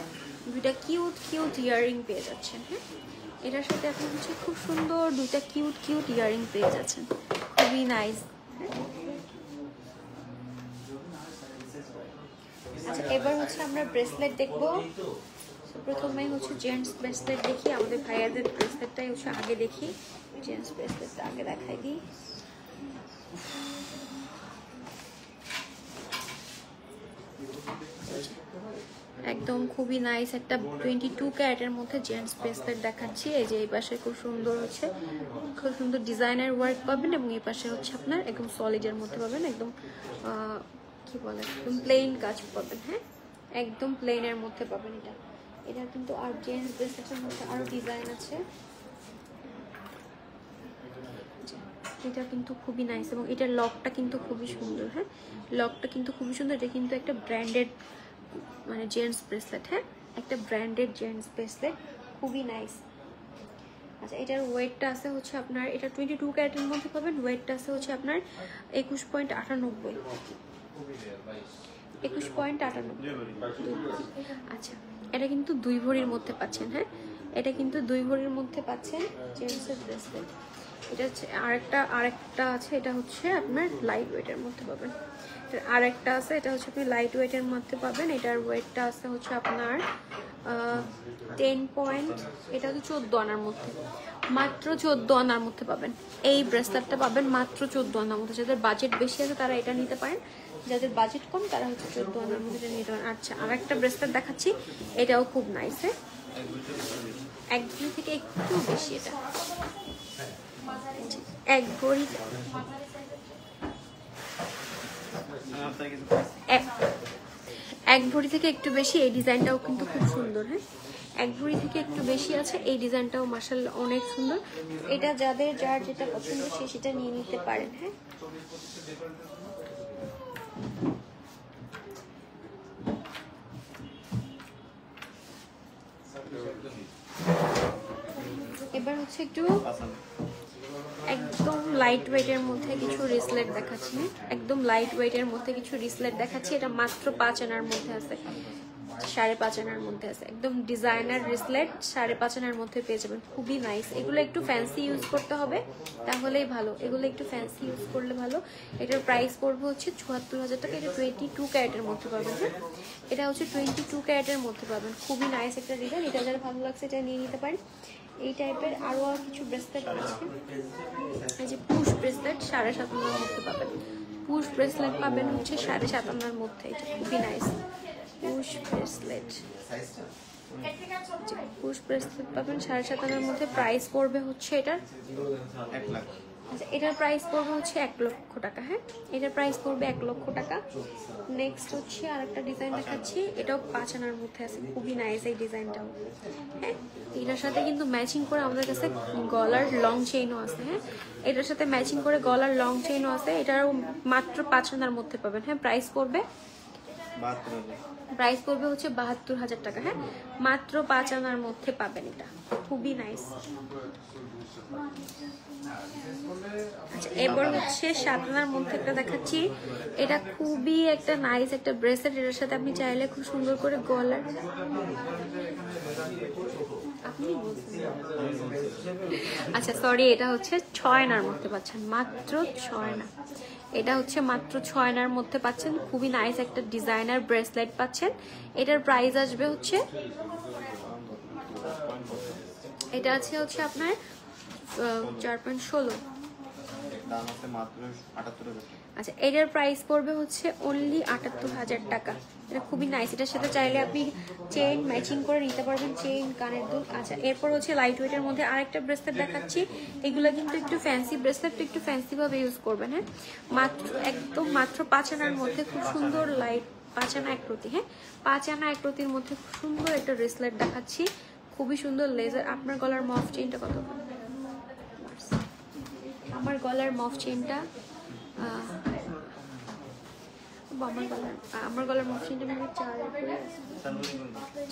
দুইটা কিউট ইয়াররিং পেয়ে যাচ্ছেন। হ্যাঁ, এটার সাথে আপনি হচ্ছে খুব সুন্দর দুইটা কিউট ইয়াররিং পেয়ে যাচ্ছেন, খুবই নাইস। আচ্ছা, এবার হচ্ছে আমরা ব্রেসলেট দেখবো। প্রথমে হচ্ছে জেন্টস ব্রেসলেট দেখি। আমাদের ভাইয়াদের ব্রেসলেটটাই হচ্ছে আগে দেখি, জেন্টস ব্রেসলেটটা আগে দেখাই দিই। একদম খুবই নাইস একটা 22 ক্যারেটের মধ্যে জেন্টস ব্রেসলেট দেখাচ্ছি। এই যে এই পাশে খুব সুন্দর হচ্ছে, খুব সুন্দর ডিজাইনার ওয়ার্ক পাবেন, এবং এই পাশে হচ্ছে আপনার একদম সলিডের মধ্যে পাবেন, একদম কি বলে একদম প্লেন কাজ পাবেন। হ্যাঁ, একদম প্লেনের মধ্যে পাবেন। এটা কিন্তু আর জেন্টস ব্রেসলেটের মধ্যে আরো ডিজাইন আছে। এটা কিন্তু খুবই নাইস, এবং এটার লকটা কিন্তু খুবই সুন্দর। হ্যাঁ, লকটা কিন্তু খুবই সুন্দর। এটা কিন্তু একটা ব্র্যান্ডেড মানে জেন্টস ব্রেসলেট। হ্যাঁ, একটা ব্র্যান্ডেড জেন্টস ব্রেসলেট, খুবই নাইস। আচ্ছা, এটার ওয়েটটা আছে হচ্ছে আপনার, এটা 22 ক্যারেটের মধ্যে পাবেন। ওয়েটটা আছে হচ্ছে আপনার 21.98, 21.98। আচ্ছা, এটা কিন্তু 2 ভরির মধ্যে পাচ্ছেন। হ্যাঁ, এটা কিন্তু 2 ভরির মধ্যে পাচ্ছেন জেন্টসের ব্রেসলেট। এটা হচ্ছে আরেকটা আছে, এটা হচ্ছে আপনার লাইট ওয়েটের মধ্যে পাবেন। আরেকটা আছে, এটা হচ্ছে আপনি লাইট ওয়েটের মধ্যে পাবেন। এটার ওয়েটটা আছে হচ্ছে আপনার 10 পয়েন্ট, এটা হচ্ছে 14 আনার মধ্যে, মাত্র 14 আনার মধ্যে পাবেন। এই ব্রেসলেটটা পাবেন মাত্র 14 আনার মধ্যে। যাদের বাজেট বেশি আছে তারা এটা নিতে পারেন, যাদের বাজেট কম তারা হচ্ছে 14 আনার মধ্যে নিতে পারেন। আচ্ছা, আরেকটা ব্রেসলেট দেখাচ্ছি, এটাও খুব নাইস। হ্যাঁ, 1 ভরি থেকে একটু বেশি, এটা 1 ভরি, 1 ভরি থেকে একটু বেশি। এই ডিজাইনটাও কিন্তু খুব সুন্দর। হ্যাঁ, 1 ভরি থেকে একটু বেশি আছে। এই ডিজাইনটাও মাশাআল্লাহ অনেক সুন্দর। এটা যাদের যার যেটা পছন্দ সে সেটা নিয়ে নিতে পারেন। হ্যাঁ, এবার হচ্ছে একটু একদম লাইট ওয়েটের মধ্যে কিছু রিসলেট দেখাচ্ছি। একদম লাইট ওয়েটের মধ্যে কিছু রিসলেট দেখাচ্ছি। এটা মাত্র 5 আনার মধ্যে আছে। 5.5 আনার মধ্যে আছে, একদম ডিজাইনার ব্রেসলেট 5.5 আনার মধ্যে পেয়ে যাবেন, খুবই নাইস। এগুলো একটু ফ্যান্সি ইউজ করতে হবে তাহলেই ভালো, এগুলো একটু ফ্যান্সি ইউজ করলে ভালো। এটার প্রাইস পড়বে হচ্ছে 74,000 টাকা। এটা 22 ক্যারেটের মধ্যে পাবেন, হ্যাঁ এটা হচ্ছে 22 ক্যারেটের মধ্যে পাবেন, খুবই নাইস একটা ডিজাইন। এটা যারা ভালো লাগছে এটা নিয়ে নিতে পারেন। এই টাইপের আরও কিছু ব্রেসলেট আছে, এই যে পুশ ব্রেসলেট 7.5 আনার মধ্যে পাবেন। পুশ ব্রেসলেট পাবেন হচ্ছে 7.5 আনার মধ্যে, এটা খুবই nice. Push bracelet, push bracelet পাবেন 7.5 আনার মধ্যে। প্রাইস পড়বে হচ্ছে এটার 1 লাখ। আচ্ছা, এটার প্রাইস পড়বে হচ্ছে 1 লক্ষ টাকা। হ্যাঁ এটার প্রাইস পড়বে 1 লক্ষ টাকা। নেক্সট হচ্ছে আরেকটা ডিজাইন দেখাচ্ছি, এটাও 5 আনার মধ্যে আছে, খুবই নাইস এই ডিজাইনটাও। হ্যাঁ এটার সাথে কিন্তু ম্যাচিং করে আমাদের কাছে গলার লং চেইনও আছে। হ্যাঁ এটার সাথে ম্যাচিং করে গলার লং চেইনও আছে, এটারও মাত্র 5 আনার মধ্যে পাবেন। হ্যাঁ প্রাইস পড়বে 72,000। হচ্ছে 72,000 টাকা। হ্যাঁ মাত্র 5 আনার মধ্যে পাবেন, এটা খুবই নাইস। আচ্ছা এবার হচ্ছে 7 আনার মধ্যে একটা দেখাচ্ছি, এটা খুবই একটা নাইস একটা ব্রেসলেট। এটার সাথে আপনি চাইলে খুব সুন্দর করে গলার, আচ্ছা সরি, এটা হচ্ছে 6 আনার মধ্যে পাচ্ছেন, মাত্র 6 আনা। এটা হচ্ছে মাত্র 6 আনার মধ্যে পাচ্ছেন, খুবই নাইস একটা ডিজাইনার ব্রেসলেট পাচ্ছেন। এটার প্রাইস আসবে হচ্ছে, এটা আছে হচ্ছে আপনার 4.16। দাম আছে মাত্র 78,000 টাকা। আচ্ছা এটার প্রাইস পড়বে হচ্ছে অনলি 78,000 টাকা। এটা খুবই নাইস, এটার সাথে চাইলে আপনি চেইন ম্যাচিং করে নিতে পারবেন, চেইন কানের দুল। আচ্ছা এরপর হচ্ছে লাইট ওয়েটের মধ্যে আরেকটা ব্রেসলেট দেখাচ্ছি, এগুলো কিন্তু একটু ফ্যান্সি ব্রেসলেট, একটু ফ্যান্সি ভাবে ইউজ করবেন। হ্যাঁ মাত্র একদম মাত্র 5 আনার মধ্যে খুব সুন্দর লাইট 5 আনা 1 প্রতি। হ্যাঁ 5 আনা 1 প্রতির মধ্যে খুব সুন্দর একটা ব্রেসলেট দেখাচ্ছি, খুবই সুন্দর লেজার। আপনার গলার মফ চেইনটা কত? আমার গলার মফ চেইনটা আমার গলার মফ চেইনটা মানে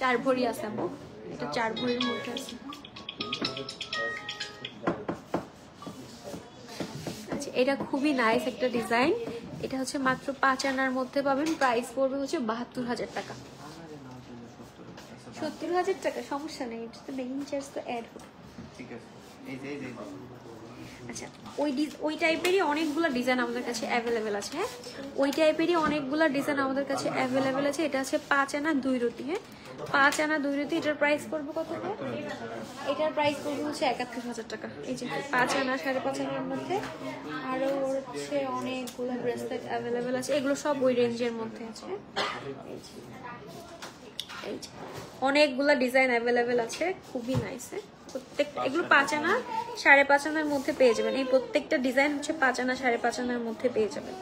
4 ভরি আছে। আমার এটা 4 ভরির মধ্যে আছে। আচ্ছা এটা খুবই নাইস একটা ডিজাইন, এটা হচ্ছে মাত্র 5 আনার মধ্যে পাবেন। প্রাইস পড়বে হচ্ছে 72,000 টাকা। 70,000 টাকা সমস্যা নেই, এটা তো মেকিং চার্জ তো অ্যাড হবে। ঠিক আছে, এই যে আচ্ছা ওই টাইপেরই অনেকগুলো ডিজাইন আমাদের কাছে অ্যাভেলেবেল আছে। হ্যাঁ ওই টাইপেরই অনেকগুলো ডিজাইন আমাদের কাছে অ্যাভেলেবেল আছে। এটা আছে 5 আনা 2 রতি। হ্যাঁ 5 আনা 2 রতি, এটার প্রাইস পড়বে কত? এটার প্রাইস পড়বে হচ্ছে 71,000 টাকা। এই যে 5 আনা 5.5 আনার মধ্যে আরও হচ্ছে অনেকগুলো ব্রেসলেট অ্যাভেলেবেল আছে, এগুলো সব ওই রেঞ্জের মধ্যে আছে। এই যে অনেকগুলা ডিজাইন অ্যাভেলেবেল আছে, খুবই নাইস। প্রত্যেকটা এগুলো 5 আনা 5.5 আনার মধ্যে পেয়ে যাবেন। এই প্রত্যেকটা ডিজাইন হচ্ছে 5 আনা 5.5 আনার মধ্যে পেয়ে যাবেন।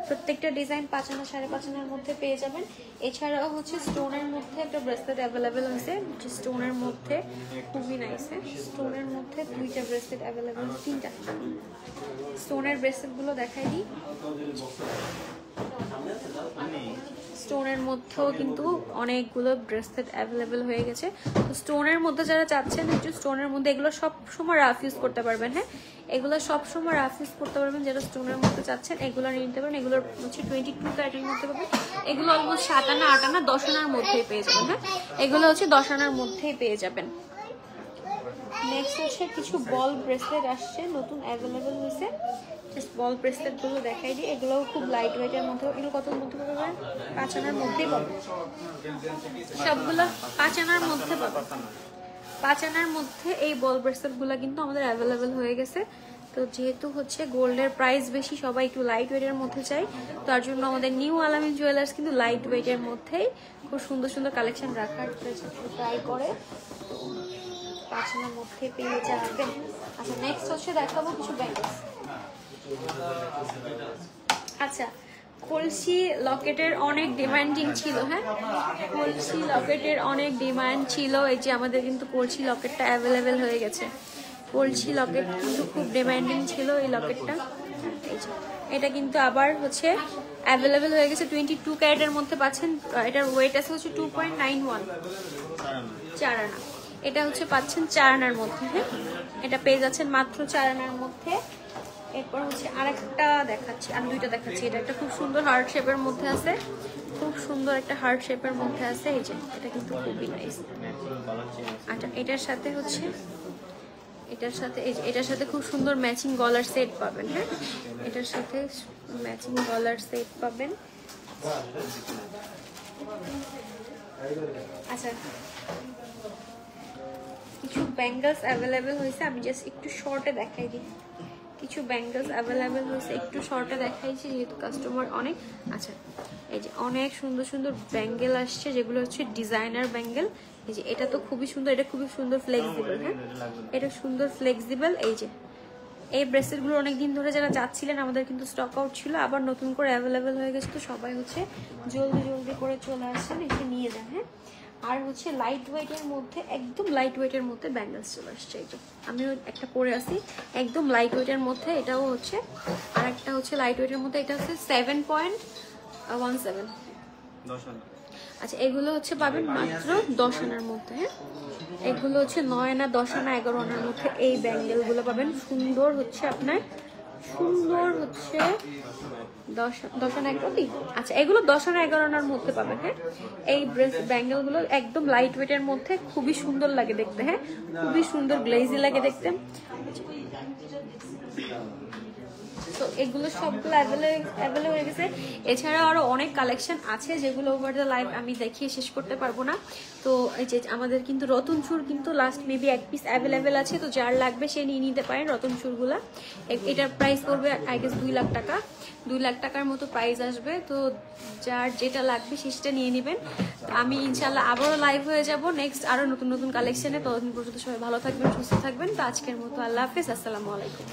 প্রত্যেকটা ডিজাইন 5 আনা 5.5 আনার মধ্যে পেয়ে যাবেন। এছাড়াও হচ্ছে স্টোনের মধ্যে একটা ব্রেসলেট অ্যাভেলেবেল আছে, স্টোনের মধ্যে খুবই নাইস। স্টোনের মধ্যে 2টা ব্রেসলেট অ্যাভেলেবেল, 3টা স্টোনের ব্রেসলেটগুলো দেখাই দিই। স্টোনের মধ্যেও কিন্তু অনেকগুলো ব্রেসলেট অ্যাভেলেবেল হয়ে গেছে। তো স্টোনের মধ্যে যারা চাচ্ছেন একটু স্টোনের মধ্যে, এগুলো সব সময় রাফ ইউজ করতে পারবেন। হ্যাঁ এগুলো সব সময় রাফ ইউজ করতে পারবেন, যারা স্টোনের মধ্যে চাচ্ছেন এগুলো নিয়ে নিতে পারেন। এগুলোর হচ্ছে 22 ক্যারেটের মধ্যে পাবেন। এগুলো অলমোস্ট 7 আনা 8 আনা 10 আনার মধ্যেই পেয়ে যাবেন। হ্যাঁ এগুলো হচ্ছে 10 আনার মধ্যেই পেয়ে যাবেন। নেক্সট হচ্ছে কিছু বল ব্রেসলেট আসছে, নতুন অ্যাভেলেবেল হয়েছে। জাস্ট বল ব্রেসলেটগুলো দেখাই দিই, এগুলোও খুব লাইট ওয়েটের মধ্যে। এগুলো কত মধ্যে পাবেন? 5 আনার মধ্যেই পাবেন, সবগুলো 5 আনার মধ্যে পাবেন। 5 আনার মধ্যে এই বল ব্রেসলেটগুলো কিন্তু আমাদের অ্যাভেলেবেল হয়ে গেছে। তো যেহেতু হচ্ছে গোল্ডের প্রাইস বেশি, সবাই একটু লাইট ওয়েটের মধ্যে চাই, তার জন্য আমাদের নিউ আলামিন জুয়েলার্স কিন্তু লাইট ওয়েটের মধ্যেই খুব সুন্দর সুন্দর কালেকশন রাখার ট্রাই করে। 5 আনার মধ্যে পেয়ে যাবেন। আচ্ছা নেক্সট হচ্ছে দেখাবো কিছু ব্যাঙ্গলস। আচ্ছা কলসি লকেটের অনেক ডিমান্ডিং ছিল। হ্যাঁ কলসি লকেটের অনেক ডিমান্ড ছিল, এই যে আমাদের কিন্তু কলসি লকেটটা অ্যাভেলেবেল হয়ে গেছে। কলসি লকেট কিন্তু খুব ডিমান্ডিং ছিল এই লকেটটা। এই যে এটা কিন্তু আবার হচ্ছে অ্যাভেলেবেল হয়ে গেছে, 22 ক্যারেটের মধ্যে পাচ্ছেন। এটার ওয়েট আছে হচ্ছে 2.91, 4 আনা। এটা হচ্ছে পাচ্ছেন 4 আনার মধ্যে। হ্যাঁ এটা পেয়ে যাচ্ছেন মাত্র 4 আনার মধ্যে। এরপর হচ্ছে আরেকটা দেখাচ্ছি, আর দুইটা দেখাচ্ছি। এটা একটা খুব সুন্দর হার্ট শেপের মধ্যে আছে, খুব সুন্দর একটা হার্ট শেপের মধ্যে আছে। এই যে এটা কিন্তু খুবই নাইস। আচ্ছা এটার সাথে হচ্ছে, এটার সাথে খুব সুন্দর ম্যাচিং গলার সেট পাবেন। হ্যাঁ, এটার সাথে ম্যাচিং গলার সেট পাবেন। আচ্ছা কিছু ব্যাঙ্গলস অ্যাভেলেবেল হয়েছে, আমি জাস্ট একটু শর্টে দেখাই দিই। কিছু ব্যাঙ্গলস অ্যাভেলেবেল হয়েছে, একটু শর্টে দেখাইছি যেহেতু কাস্টমার অনেক। আচ্ছা এই যে অনেক সুন্দর সুন্দর ব্যাঙ্গেল আসছে, যেগুলো হচ্ছে ডিজাইনার ব্যাঙ্গেল। এই যে এটা তো খুবই সুন্দর, এটা খুবই সুন্দর ফ্লেক্সিবল। হ্যাঁ, এটা সুন্দর ফ্লেক্সিবল। এই যে এই ব্রেসলেটগুলো অনেকদিন ধরে যারা চাচ্ছিলেন, আমাদের কিন্তু স্টক আউট ছিল, আবার নতুন করে অ্যাভেলেবেল হয়ে গেছে। তো সবাই হচ্ছে জলদি জলদি করে চলে আসছেন, এসে নিয়ে যান। হ্যাঁ, আর হচ্ছে লাইট ওয়েটের মধ্যে, একদম লাইট ওয়েটের মধ্যে ব্যাঙ্গলস চলে আসছে। এই যে আমিও একটা পরে আসি একদম লাইট ওয়েটের মধ্যে, এটাও হচ্ছে। আর একটা হচ্ছে লাইট ওয়েটের মধ্যে, এটা হচ্ছে 7.17। আচ্ছা এগুলো হচ্ছে পাবেন মাত্র 10 আনার মধ্যে। হ্যাঁ, এগুলো হচ্ছে 9 আনা, 10 আনা, 11 আনার মধ্যে এই ব্যাঙ্গেলগুলো পাবেন। সুন্দর হচ্ছে আপনার, সুন্দর হচ্ছে 10 আনা 11। আচ্ছা এগুলো 10 আনা 11 আনার মধ্যে পাবেন। হ্যাঁ, এই ব্যাঙ্গেলগুলো একদম লাইট ওয়েটের মধ্যে, খুবই সুন্দর লাগে দেখতে। হ্যাঁ, খুবই সুন্দর গ্লেজি লাগে দেখতে। তো এগুলো সবগুলো অ্যাভেলেবল হয়ে গেছে। এছাড়াও আরো অনেক কালেকশন আছে যেগুলো ওভার দ্য লাইভ আমি দেখিয়ে শেষ করতে পারবো না। তো এই যে আমাদের কিন্তু রতন চুর কিন্তু লাস্ট মেবি 1 পিস অ্যাভেলেবেল আছে, তো যার লাগবে সে নিয়ে নিতে পারেন রতন চুরগুলা। এটার প্রাইস পড়বে আই গেস 2 লাখ টাকা, 2 লাখ টাকার মতো প্রাইস আসবে। তো যার যেটা লাগবে সেটা নিয়ে নেবেন। আমি ইনশাল্লাহ আবারও লাইভ হয়ে যাব নেক্সট আরো নতুন নতুন কালেকশনে। ততদিন পর্যন্ত সবাই ভালো থাকবেন, সুস্থ থাকবেন। তো আজকের মতো আল্লাহ হাফেজ, আসসালামু আলাইকুম।